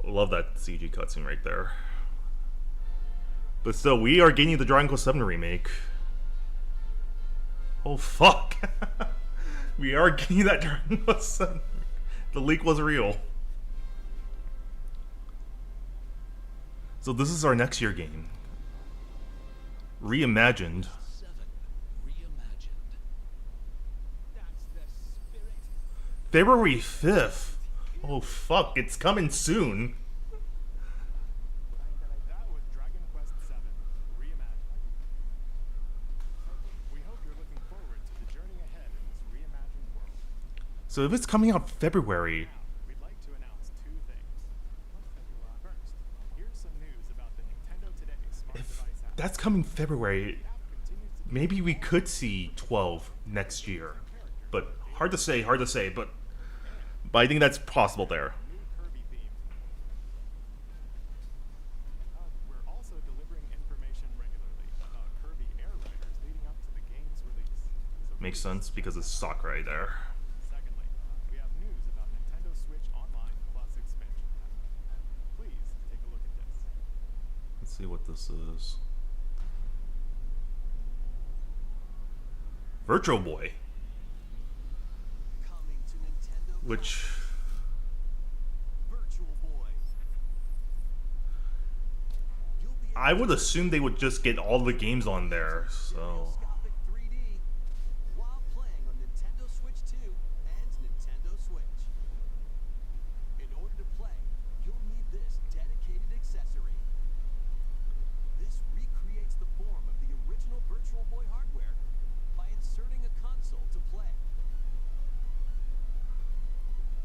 Love that CG cutscene right there. But still, we are getting the Dragon Quest 7 remake. Oh fuck! We are getting that Dragon Quest 7. The leak was real. So this is our next year game. Reimagined. 7 reimagined. That's the spirit. February 5th. Oh fuck, it's coming soon. That was Dragon Quest VII Reimagined. We hope you're looking forward to the journey ahead in this reimagined world. So if it's coming out February, Now, we'd like to announce 2 things. First, here's some news about the Nintendo Today Smart if Device app. that's coming February, The app continues to be maybe we could see 12 next year. But hard to say, but I think that's possible there. new Kirby theme. We're also delivering information regularly about Kirby Air Riders leading up to the game's release. So Makes sense because it's Sakurai there. Secondly, we have news about Nintendo Switch Online Plus expansion pack. Please take a look at this. Let's see what this is. Virtual Boy, Coming to Nintendo which Virtual Boy. You'll be I would assume they would just get all the games on there. So stereoscopic 3D while playing on Nintendo Switch 2 and Nintendo Switch. In order to play, you'll need this dedicated accessory. This recreates the form of the original Virtual Boy hardware by inserting a console to play.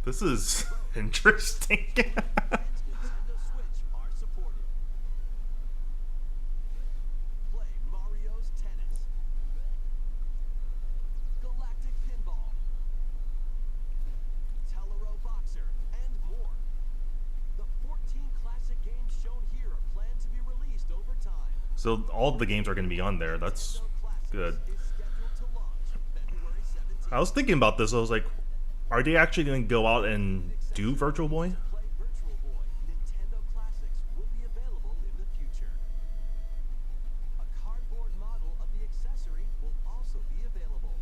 this is interesting. And Nintendo Switch are supported. Play Mario's Tennis, Galactic Pinball, Tellero Boxer, and more. The 14 classic games shown here are planned to be released over time. So all the games are going to be on there. That's Nintendo Classics good. is scheduled to launch February 17th. I was thinking about this. I was like, are they actually going to go out and do Virtual Boy? Play Virtual Boy. Nintendo Classics will be available in the future. A cardboard model of the accessory will also be available.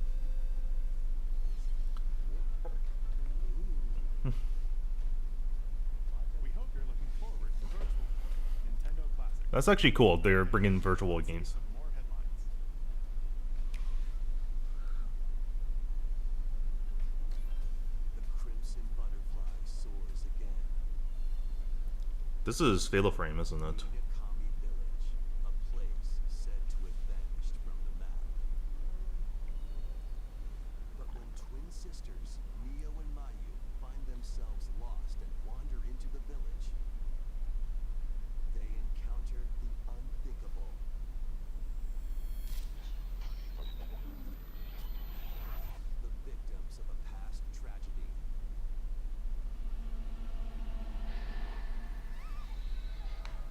We hope you're looking forward to Virtual Boy, Nintendo Classic. That's actually cool. They're bringing Virtual Boy games. Some more headlines. The crimson butterfly soars again. This is Fatal Frame, isn't it? Minakami Village, a place said to have vanished from the map. But when twin sisters, Mio and Mayu, find themselves lost and wander into the village, they encounter the unthinkable. The victims of a past tragedy.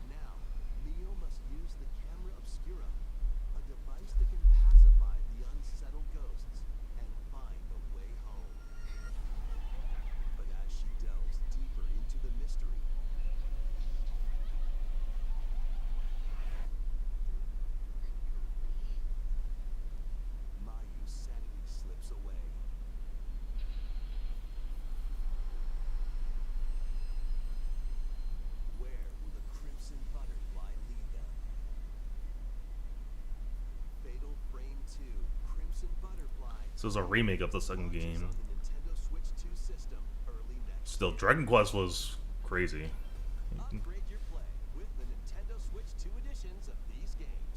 Now, Mio must use the camera obscura, a device that can pacify the unsettled ghosts and find a way home. But as she delves deeper into the mystery, Mayu's sanity slips away. Where will the crimson butterfly lead them? Fatal Frame 2 Crimson Butterfly This is a remake of the second launches game. on the Nintendo Switch 2 system early next Still, year. Dragon Quest was crazy. Upgrade your play with the Nintendo Switch 2 editions of these games.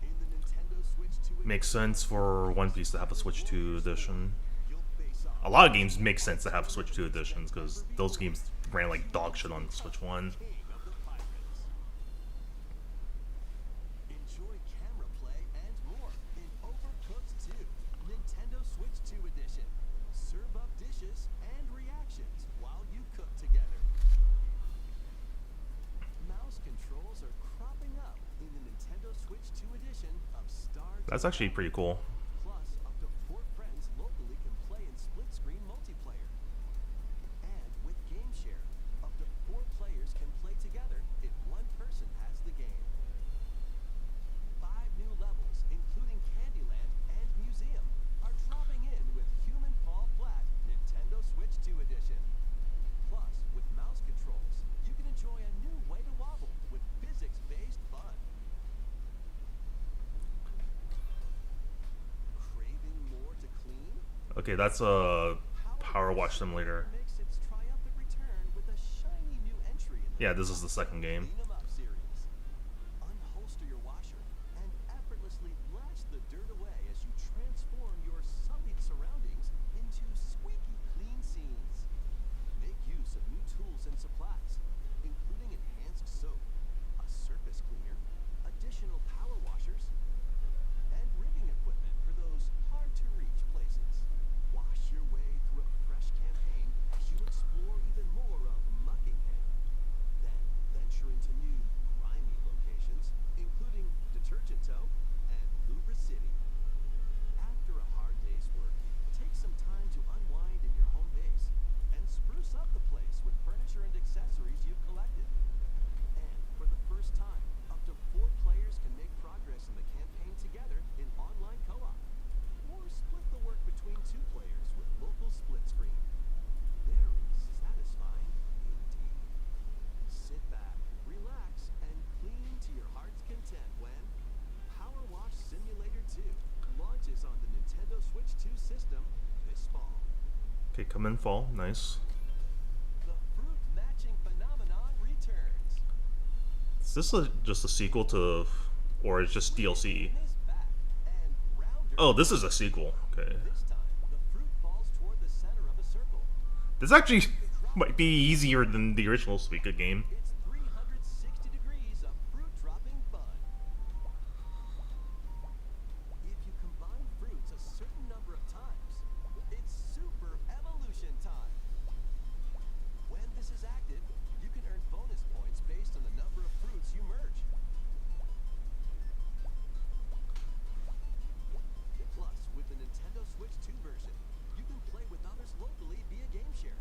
In the Nintendo Switch 2 Makes sense for One Piece to have a Switch 2 edition. you'll face off A lot of games make sense to have Switch 2 editions because those games ran like dog shit on Switch 1. King of the Pirates. Enjoy camera play and more in Overcooked 2, Nintendo Switch 2 edition. Serve up dishes and reactions while you cook together. Mouse controls are cropping up in the Nintendo Switch 2 edition of Star That's actually pretty cool. Plus, up to 4 friends locally can play in split-screen multiplayer. And with Game Share, up to 4 players can play together if one person has the game. 5 new levels Okay, that's a Power Wash Simulator. Makes its triumphant return with a shiny new entry in the Yeah, this is the second game. Clean 'em Up series. Unholster your washer and effortlessly blast the dirt away as you transform your sullied surroundings into squeaky clean scenes. Make use of new tools and supplies, including enhanced soap, a surface cleaner, additional power washers, and rigging equipment for those hard-to-reach places. Wash your way through a fresh campaign as you explore even more of Muckingham. Then venture into new, grimy locations, including Detergent Toe and Lubra City. After a hard day's work, take some time to unwind in your home base and spruce up the place with furniture and accessories you've collected. And for the first time, up to 4 players can make progress in the campaign together in online co-op. Or split the work between 2 players with local split screen. Very satisfying indeed. Sit back, relax, and clean to your heart's content when Power Wash Simulator 2 launches on the Nintendo Switch 2 system this fall. Okay, come in fall. Nice. The fruit matching phenomenon returns. Is this just a sequel to, or it's just DLC? Is back, and rounder Oh, this is a sequel. Okay. this time, the fruit falls toward the center of a circle. This actually might be easier than the original Suika game. It's 360 degrees of fruit dropping fun. If you combine fruits a certain number of times, it's super evolution time. When this is active, you can earn bonus points based on the number of fruits you merge. Plus, with the Nintendo Switch 2 version, you can play with others locally via game share.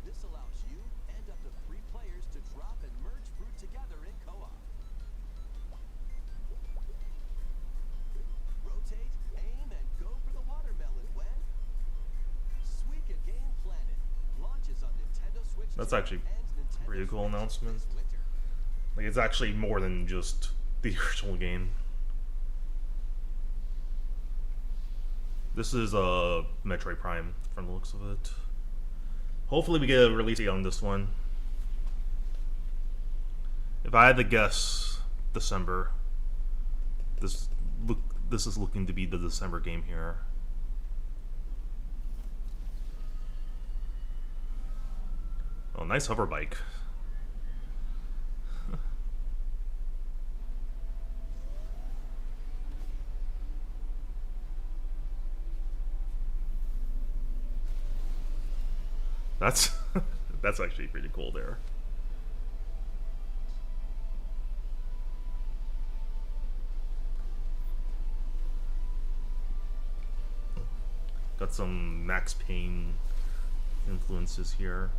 This allows you and up to 3 players to drop and merge fruit together in co-op. Rotate, aim, and go for the watermelon when Suika Game Planet launches on Nintendo Switch 2 That's actually and Nintendo pretty cool Switch announcement. this winter. Like, it's actually more than just the original game. This is Metroid Prime from the looks of it. Hopefully we get a release date on this one. If I had to guess, December. This is looking to be the December game here. Oh, nice hover bike. That's that's actually pretty cool there. Got some Max Payne influences here.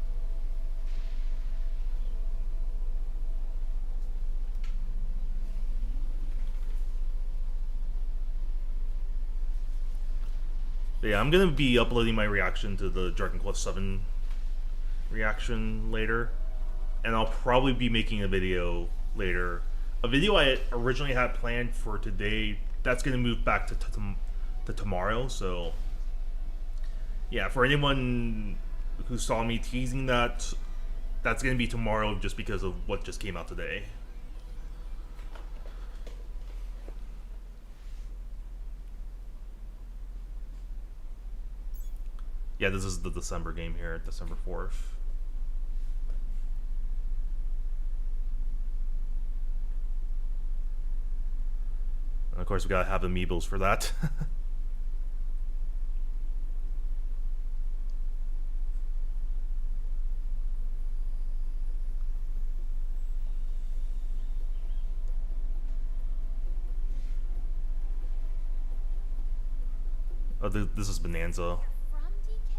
Yeah, I'm gonna be uploading my reaction to the Dragon Quest VII reaction later, and I'll probably be making a video later. A video I originally had planned for today, that's gonna move back to tomorrow. So yeah, for anyone who saw me teasing that, that's gonna be tomorrow just because of what just came out today. Yeah, this is the December game here, December 4th. And of course, we gotta have amiibos for that. Oh, this is Bonanza. From DK?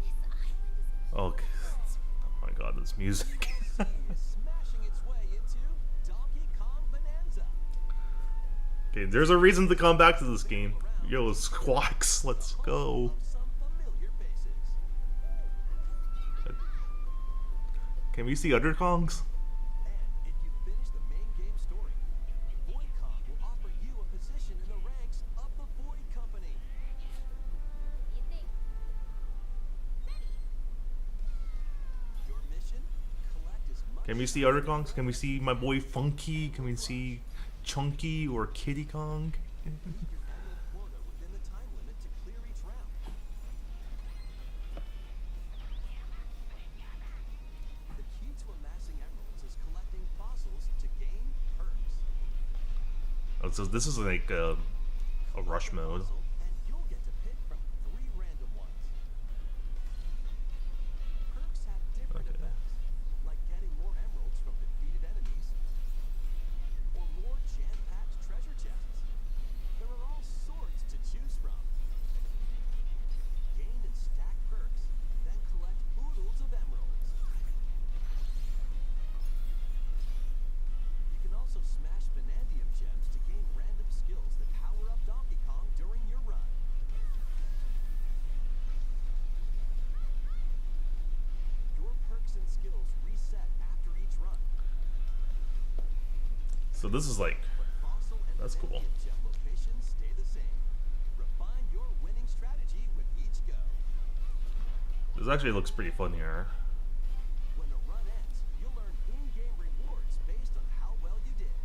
This island is Oh, oh my god, this music. is smashing its way into Donkey Kong Bonanza. Okay, there's a reason to come back to this game. Yo, Squawks, let's go. Of some familiar faces. Can we see other Kongs? And if you finish the main game story, Void Kong will offer you a position in the ranks of the Void Company. You think Can we see other Kongs? Can we see my boy Funky? Can we see Chunky or Kitty Kong? Your annual quota within the time limit to clear each round. The key to amassing emeralds is collecting fossils to gain perks. Oh, so this is like a rush mode. Puzzle, and you'll get to pick from 3 random ones. Perks have different Okay. effects, like getting more emeralds from defeated enemies, or more jam-packed treasure chests. There are all sorts to choose from. Gain and stack perks, then collect oodles of emeralds. You can also smash Vanadium gems to gain random skills that power up Donkey Kong during your run. Your perks and skills reset after each run, So this is like, but fossil and That's cool. Vanadium gem locations stay the same. Refine your winning strategy with each go. this actually looks pretty fun here. When a run ends, you'll earn in-game rewards based on how well you did.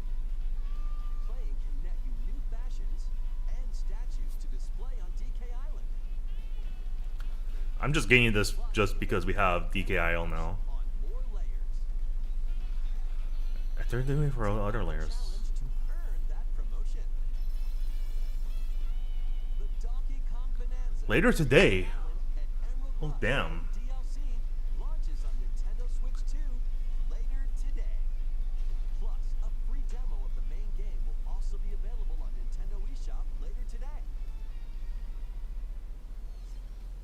Playing can net you new fashions and statues to display on DK Island. I'm just getting this just because we have DKIL now. On more layers. They're doing it for other layers. Challenge to earn that promotion. The Donkey Kong Bonanza. Later today. And Emerald Oh, Rush damn. DLC launches on Nintendo Switch 2 later today. Plus, a free demo of the main game will also be available on Nintendo eShop later today.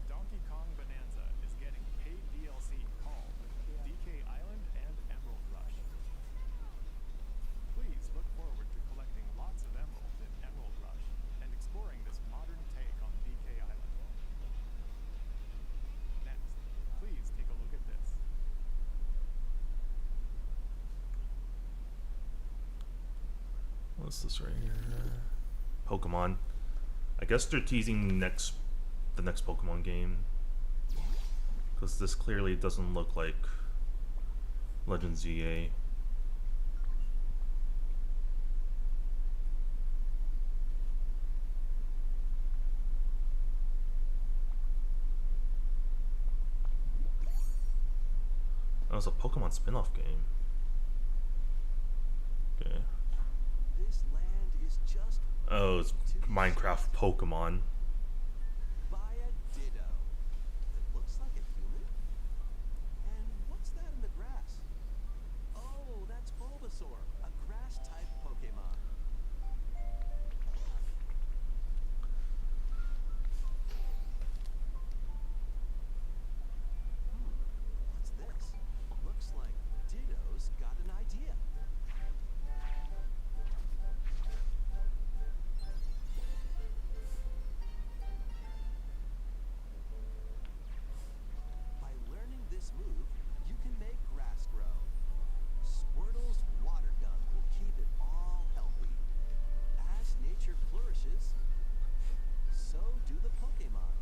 Donkey Kong Bonanza is getting paid DLC called DK Island and Emerald Rush. Please look forward to collecting lots of emeralds in Emerald Rush and exploring this modern take on DK Island. Next, please take a look at this. What's this right here? Pokemon. I guess they're teasing the next Pokemon game. Because this clearly doesn't look like Legends ZA. That was a Pokemon spin-off game. Okay. This land is just Oh, it's Minecraft Pokemon. by a Ditto that looks like a human. And what's that in the grass? Oh, that's Bulbasaur, a grass-type Pokemon. What's this? Looks like Ditto's got an idea. By learning this move, you can make grass grow. Squirtle's water gun will keep it all healthy. As nature flourishes, so do the Pokemon.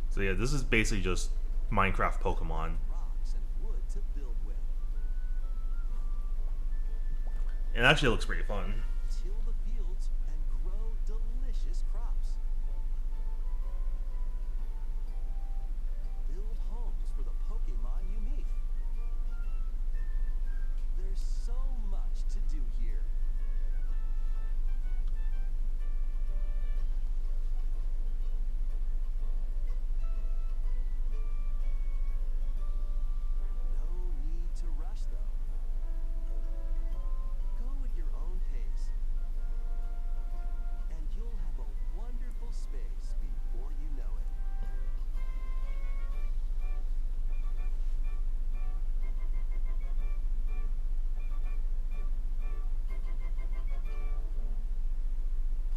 So yeah, this is basically just Minecraft Pokemon. Rocks and wood to build with. It actually looks pretty fun. Till the fields and grow delicious crops. Build homes for the Pokemon you meet. There's so much to do here. No need to rush though. Go at your own pace. And you'll have a wonderful space before you know it.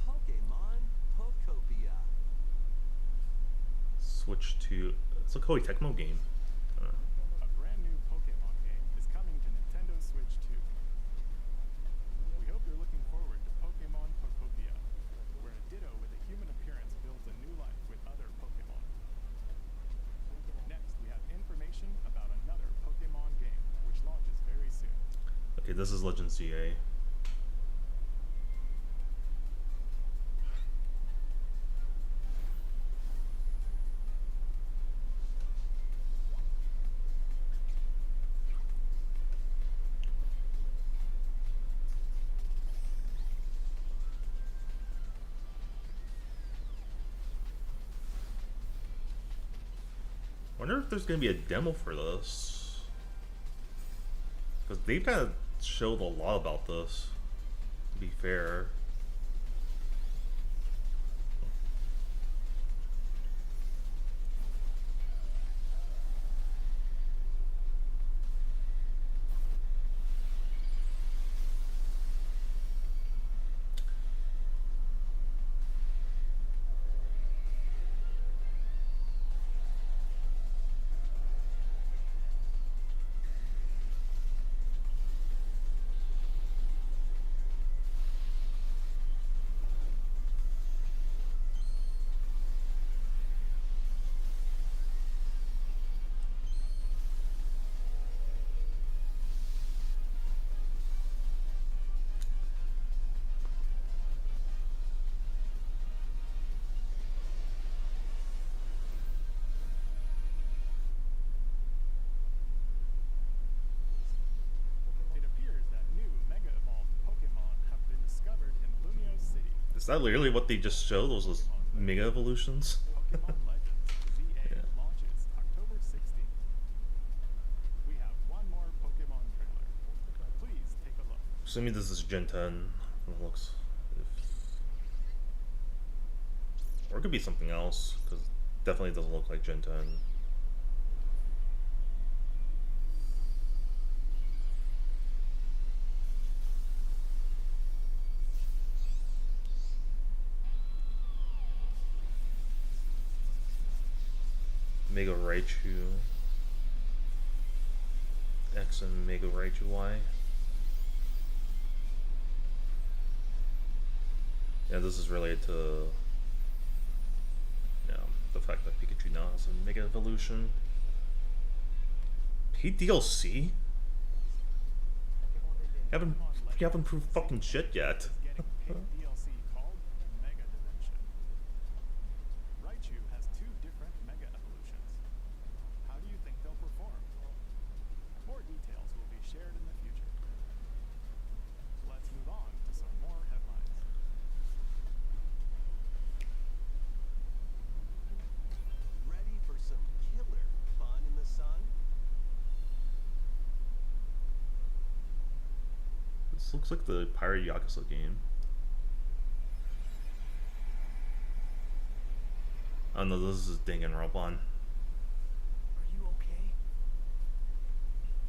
Pokemon Pokopia. Switch to it's a Koei Tecmo game. A brand new Pokemon game is coming to Nintendo Switch 2. We hope Okay, this is Legend CA. Wonder if there's gonna be a demo for this, because they've kind of showed a lot about this. To be fair. It appears that new Mega Evolved Pokemon have been discovered in Lumio City. Is that literally what they just showed? Those Mega Evolutions? Pokemon Legends ZA Yeah. launches October 16th. We have one more Pokemon trailer. Please take a look. Assuming this is Gen 10. It looks. Or it could be something else, because definitely doesn't look like Gen 10. Mega Raichu X and Mega Raichu Y. Yeah, this is related to the fact that Pikachu now has a Mega Evolution. Paid DLC? You haven't proved fucking shit yet. Is getting paid DLC called Mega Dimension. Raichu has 2 different Mega Evolutions. How do you think they'll perform? More details will be shared in the future. Let's move on to some more headlines. Ready for some killer fun in the sun? This looks like the Pirate Yakuza game. Oh no, this is Danganronpa. Are you okay?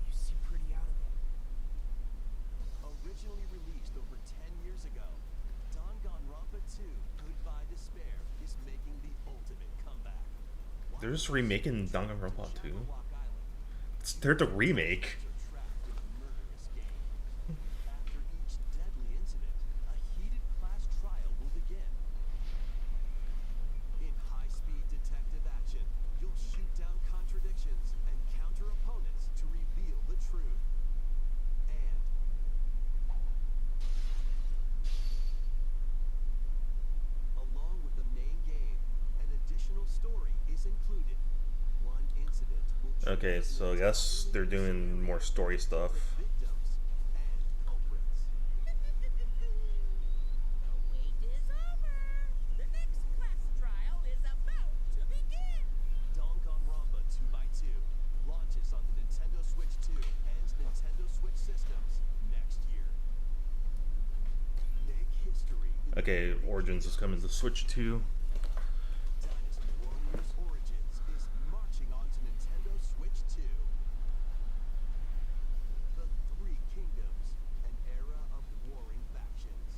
You seem pretty out of it. Originally released over 10 years ago, Danganronpa 2 Goodbye Despair is making the ultimate comeback. They're just remaking Danganronpa 2. Jabberwock Island, They're the remake. are trapped in a murderous game. After each deadly incident, a heated class trial will begin. In high-speed detective action, you'll shoot down contradictions and counter opponents to reveal the truth. And along with the main game, an additional story is included. One incident will Okay, so I guess they're doing more story stuff. victims and culprits. The wait is over. The next class trial is about to begin. Danganronpa 2x2 launches on the Nintendo Switch 2 and Nintendo Switch systems next year. Make history. in the Okay, very Origins is coming to Switch 2. Dynasty Warriors Origins is marching on to Nintendo Switch 2. The Three Kingdoms, an era of warring factions.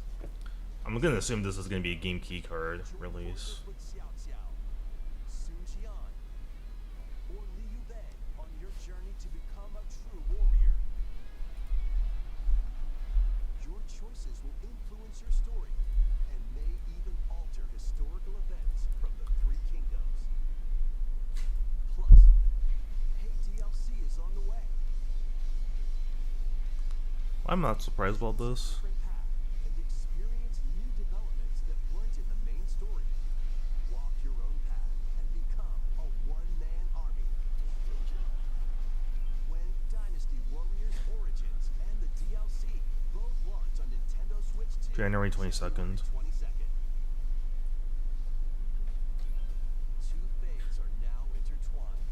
I'm gonna assume this is gonna be a Game Key card release. With Xiao Xiao, Sun Jian, or Liu Bei on your journey to become a true warrior. Your choices will influence your story and may even alter historical events from the Three Kingdoms. Plus, paid DLC is on the way. I'm not surprised about this. different path and experience new developments that weren't in the main story. Walk your own path and become a one-man army. When Dynasty Warriors Origins and the DLC both launch on Nintendo Switch 2 January 22nd. 22nd. Two fates are now intertwined.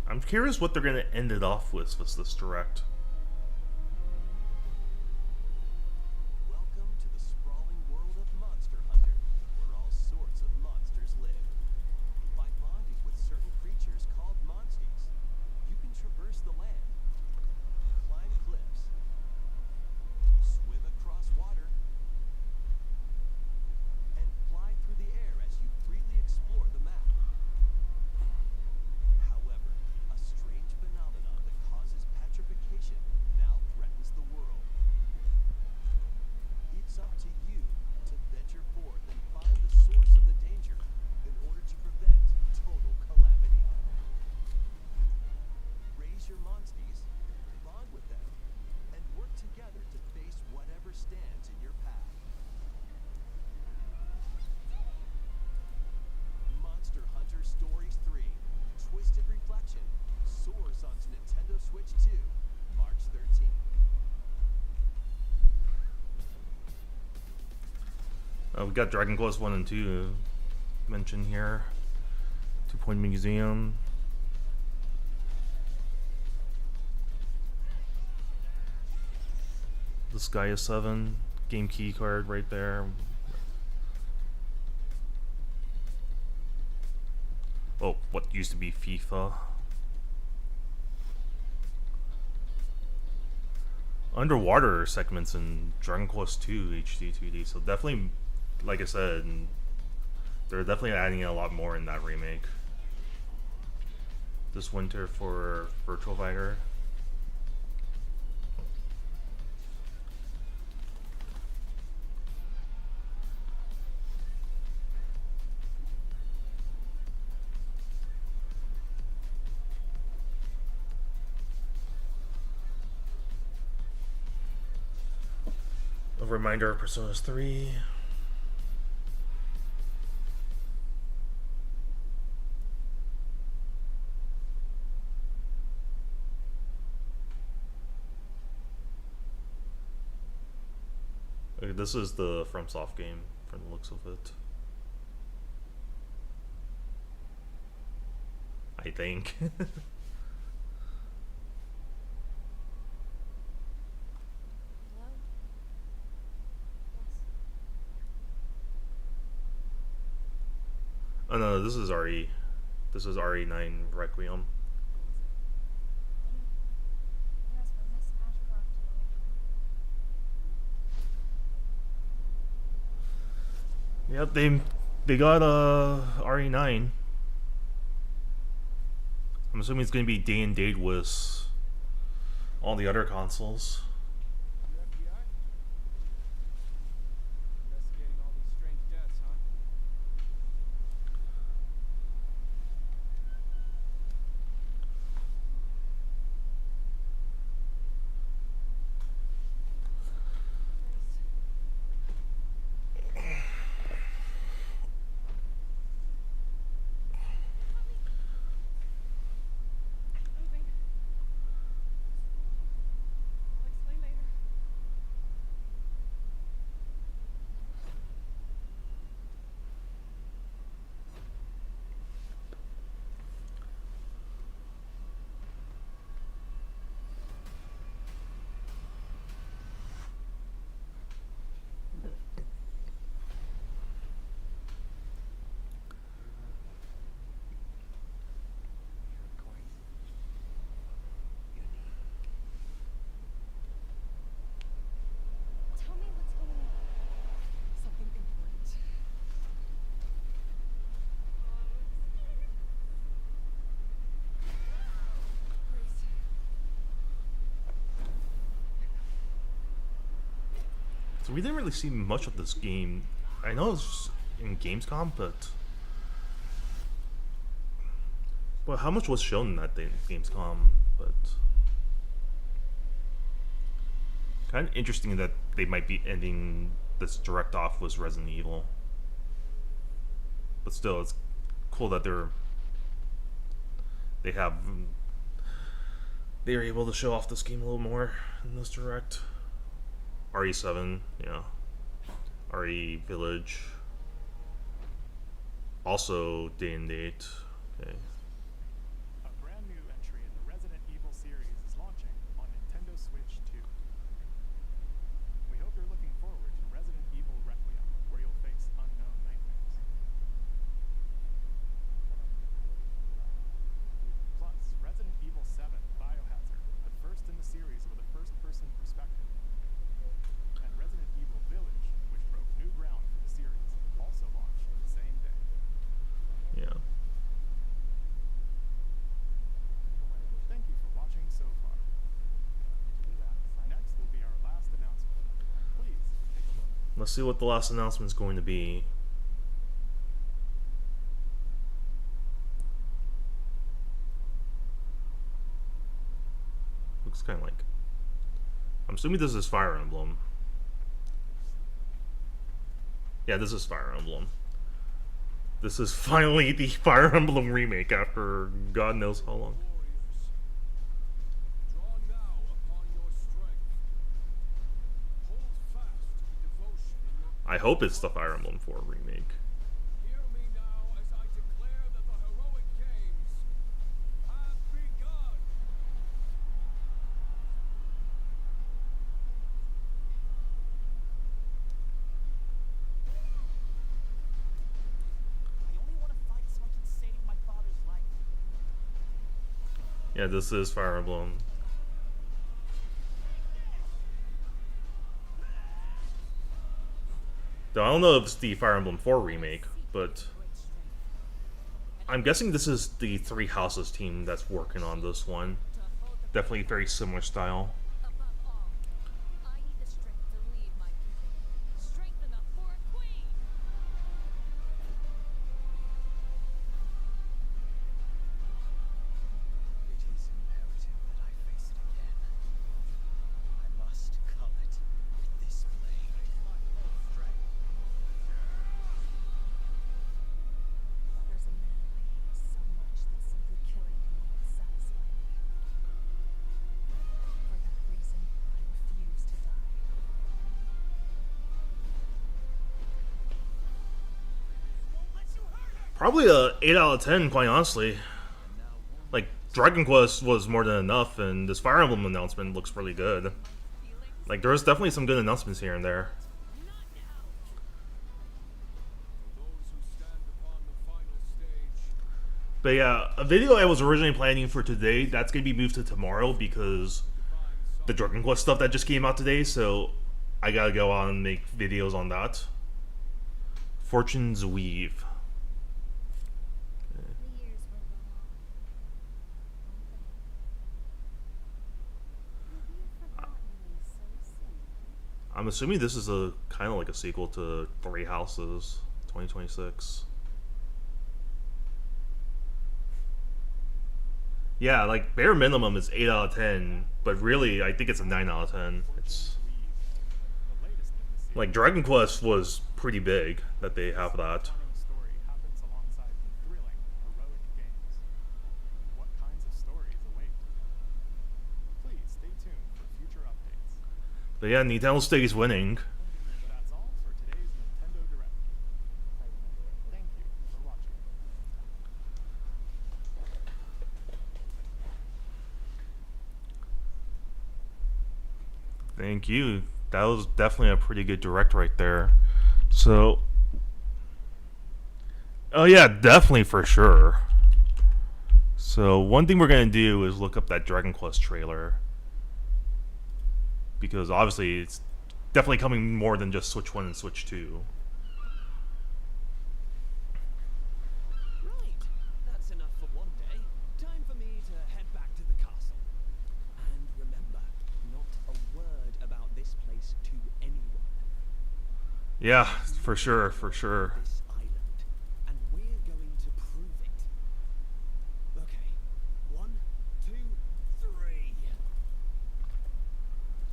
I'm curious what they're gonna end it off with this direct. Welcome to the sprawling world of Monster Hunter, where all sorts of monsters live. By bonding with certain creatures called monsties, you can traverse the land, climb cliffs, swim across water, and fly through the air as you freely explore the map. However, a strange phenomenon that causes petrification now threatens the world. It's up to you to venture forth and find the source of the danger in order to prevent total calamity. Raise your monsties, bond with them, and work together to face whatever stands in your path. Monster Hunter Stories 3: Twisted Reflection soars onto Nintendo Switch 2, March 13th. We got Dragon Quest 1 and 2 mentioned here. 2 Point Museum. The Sky 7 game key card right there. Oh, what used to be FIFA. Underwater segments in Dragon Quest 2 HD 2D, so definitely, like I said, they're definitely adding a lot more in that remake. This winter for Virtual Fighter. A reminder of Persona 3. Okay, this is the FromSoft game from the looks of it. I think. Hello? Yes. Oh no, this is RE. This is RE9 Requiem. Yes, but Miss Ashcroft Yep, they got RE9. I'm assuming it's gonna be day and date with all the other consoles. You FBI? Investigating all these strange deaths, huh? Moving. I'll explain later. Tell me what's going on. Something important. Grace. So we didn't really see much of this game. I know it's in Gamescom, but Well, how much was shown in that Gamescom? But kind of interesting that they might be ending this direct off with Resident Evil. But still, it's cool that they're able to show off this game a little more in this direct. RE7, yeah. RE Village. Also day and date. Okay. A brand new entry in the Resident Evil series is launching on Nintendo Switch 2. We hope you're looking forward to Resident Evil Requiem, where you'll face unknown nightmares. Plus, Resident Evil 7 Biohazard, the first in the series with a first-person perspective. And Resident Evil Village, which broke new ground for the series, also launched the same day. Yeah. Thank you for watching so far. Next will be our last announcement. Please take a look. Let's see what the last announcement is going to be. Looks kind of like... I'm assuming this is Fire Emblem. Yeah, this is Fire Emblem. This is finally the Fire Emblem remake after God knows how long. Draw now upon your strength. Hold fast to the devotion in your I hope it's the Fire Emblem 4 remake. Hear me now as I declare that the heroic games have begun. I only want to fight so I can save my father's life. Yeah, this is Fire Emblem. Though I don't know if it's the Fire Emblem 4 remake, but I'm guessing this is the Three Houses team that's working on this one. Definitely very similar style. Above all, I need the strength to lead my people. Strength enough for a queen. It is imperative that I face it again. I must cull it with this blade. My full strength. There's a man I hate so much that simply killing him won't satisfy me. For that reason, I refuse to die. Probably a 8 out of 10, quite honestly. Like, Dragon Quest was more than enough, and this Fire Emblem announcement looks really good. Like, there's definitely some good announcements here and there. Those who stand upon the final stage. But yeah, a video I was originally planning for today, that's going to be moved to tomorrow because the Dragon Quest stuff that just came out today, so I gotta go on and make videos on that. Fortune's Weave. The years were long. Have you forgotten me so soon? I'm assuming this is a kind of like a sequel to Three Houses 2026. Yeah, like bare minimum is 8 out of 10, but really I think it's a 9 out of 10. It's The latest in the series. like Dragon Quest was pretty big that they have that. Stunning story happens alongside the thrilling, heroic games. What kinds of stories await? Please stay tuned for future updates. But yeah, Nintendo stays winning. That's all for today's Nintendo Direct. Thank you for watching. Thank you. That was definitely a pretty good direct right there. So, oh yeah, definitely for sure. So one thing we're gonna do is look up that Dragon Quest trailer because obviously it's definitely coming more than just Switch 1 and Switch 2. Right. That's enough for one day. Time for me to head back to the castle. And remember, not a word about this place to anyone. Yeah, for sure, for sure. This island, and we're going to prove it. Okay.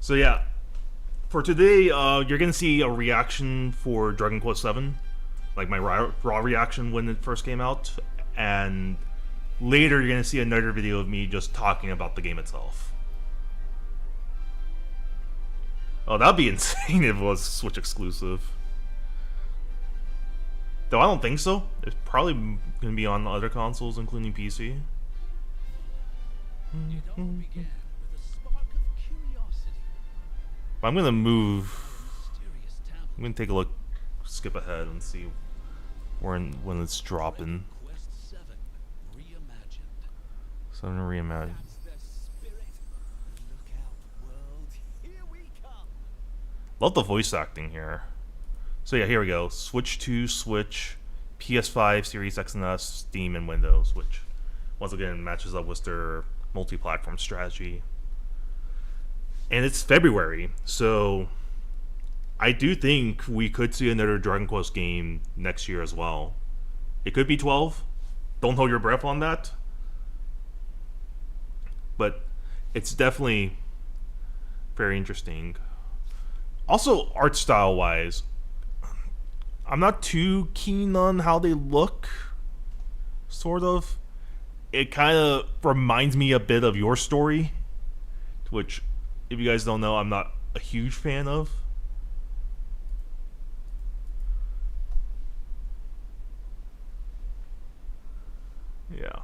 So yeah, for today, you're gonna see a reaction for Dragon Quest VII, like my raw reaction when it first came out, and later you're gonna see another video of me just talking about the game itself. Oh, that'd be insane if it was Switch exclusive. Though I don't think so. It's probably gonna be on other consoles, including PC. It all began with a spark of curiosity. But I'm gonna move. Mysterious tablet. I'm gonna take a look, skip ahead, and see when it's dropping. Quest 7 reimagined. So I'm gonna reimagine. That's the spirit. Look out, world. Here we come. Love the voice acting here. So yeah, here we go. Switch 2, Switch, PS5, Series X and S, Steam, and Windows, which once again matches up with their multi-platform strategy. And it's February, so I do think we could see another Dragon Quest game next year as well. It could be 12. Don't hold your breath on that. But it's definitely very interesting. Also, art style wise, I'm not too keen on how they look, sort of. It kind of reminds me a bit of Your Story, which, if you guys don't know, I'm not a huge fan of. Yeah.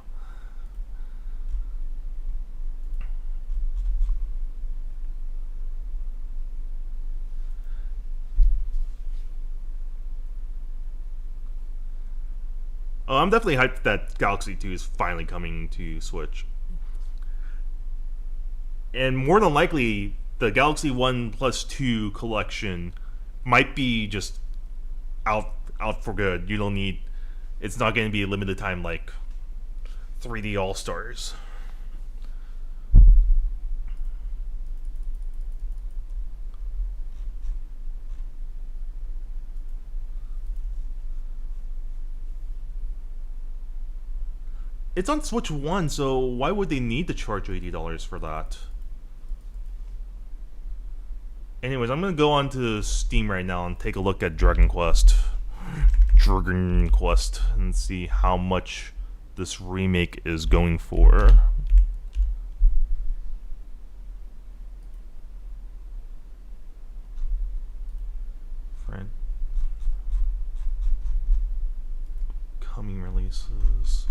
Oh, I'm definitely hyped that Galaxy 2 is finally coming to Switch. And more than likely, the Galaxy 1 plus 2 collection might be just out for good. You don't need... It's not going to be a limited time like 3D All-Stars. It's on Switch 1, so why would they need to charge $80 for that? Anyways, I'm gonna go on to Steam right now and take a look at Dragon Quest. Dragon Quest, and see how much this remake is going for. Friend. Coming releases.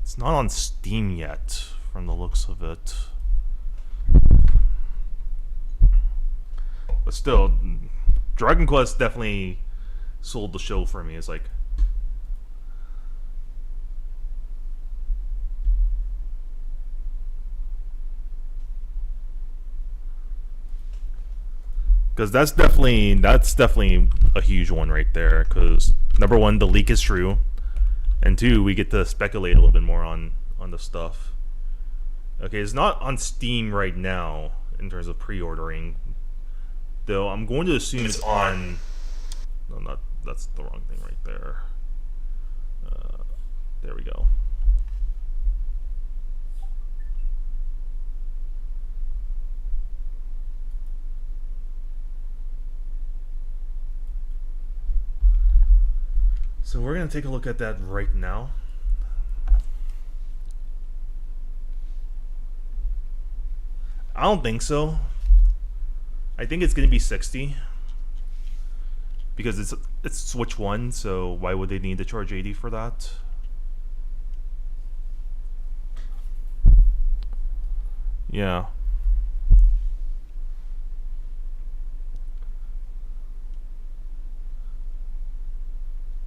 It's not on Steam yet, from the looks of it. But still, Dragon Quest definitely sold the show for me. It's like... Because that's definitely a huge one right there. Because number one, the leak is true. And two, we get to speculate a little bit more on the stuff. Okay, it's not on Steam right now in terms of pre-ordering. Though I'm going to assume it's on... No, that's the wrong thing right there. There we go. So we're going to take a look at that right now. I don't think so. I think it's going to be 60 because it's Switch 1, so why would they need to charge 80 for that? Yeah.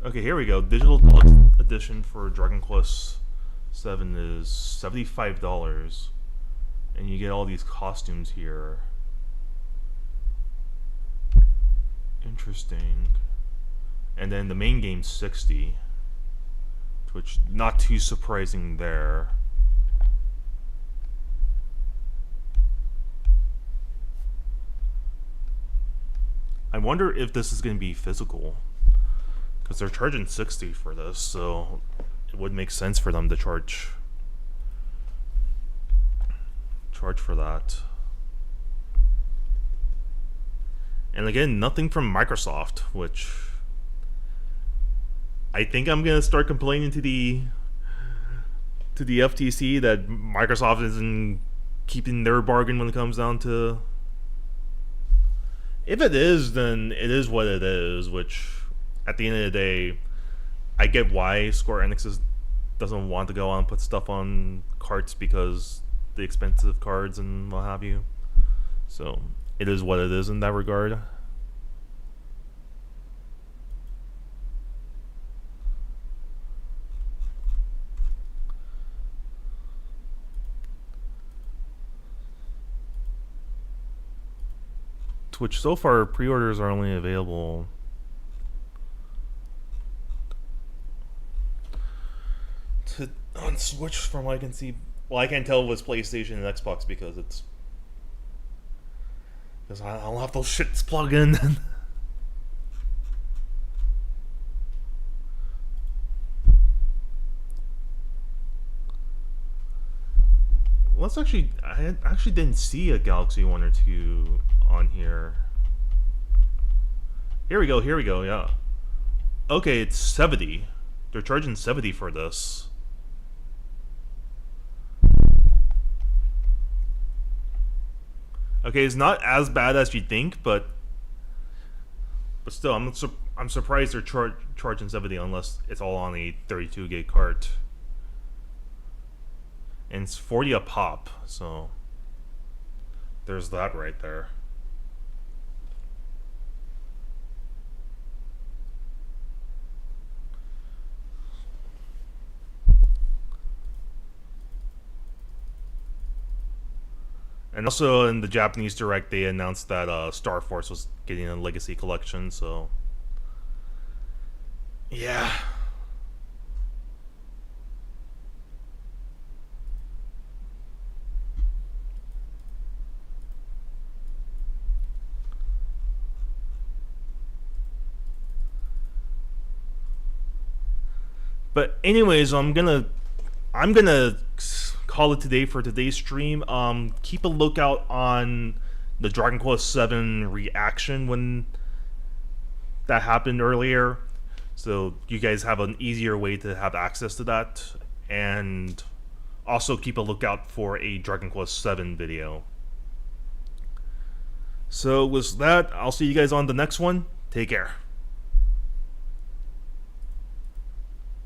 Okay, here we go. Digital Deluxe Edition for Dragon Quest VII is $75, and you get all these costumes here. Interesting. And then the main game's 60, which not too surprising there. I wonder if this is going to be physical, because they're charging 60 for this, so it would make sense for them to charge for that. And again, nothing from Microsoft, which I think I'm gonna start complaining to the FTC that Microsoft isn't keeping their bargain when it comes down to. If it is, then it is what it is. Which, at the end of the day, I get why Square Enix doesn't want to go on and put stuff on carts because the expensive cards and what have you. So it is what it is in that regard. Which so far pre-orders are only available on Switch from what I can see. Well, I can't tell if it's PlayStation and Xbox because I don't have those shits plugged in. Let's actually, I actually didn't see a Galaxy 1 or 2 on here. Here we go, yeah. Okay, it's 70. They're charging 70 for this. Okay, it's not as bad as you think, but still, I'm surprised they're charging 70 unless it's all on a 32 gig cart. And it's 40 a pop, so there's that right there. And also in the Japanese Direct, they announced that Star Force was getting a Legacy Collection, so yeah. But anyways, I'm gonna call it today for today's stream. Keep a lookout on the Dragon Quest VII reaction when that happened earlier, so you guys have an easier way to have access to that. And also keep a lookout for a Dragon Quest VII video. So with that, I'll see you guys on the next one. Take care.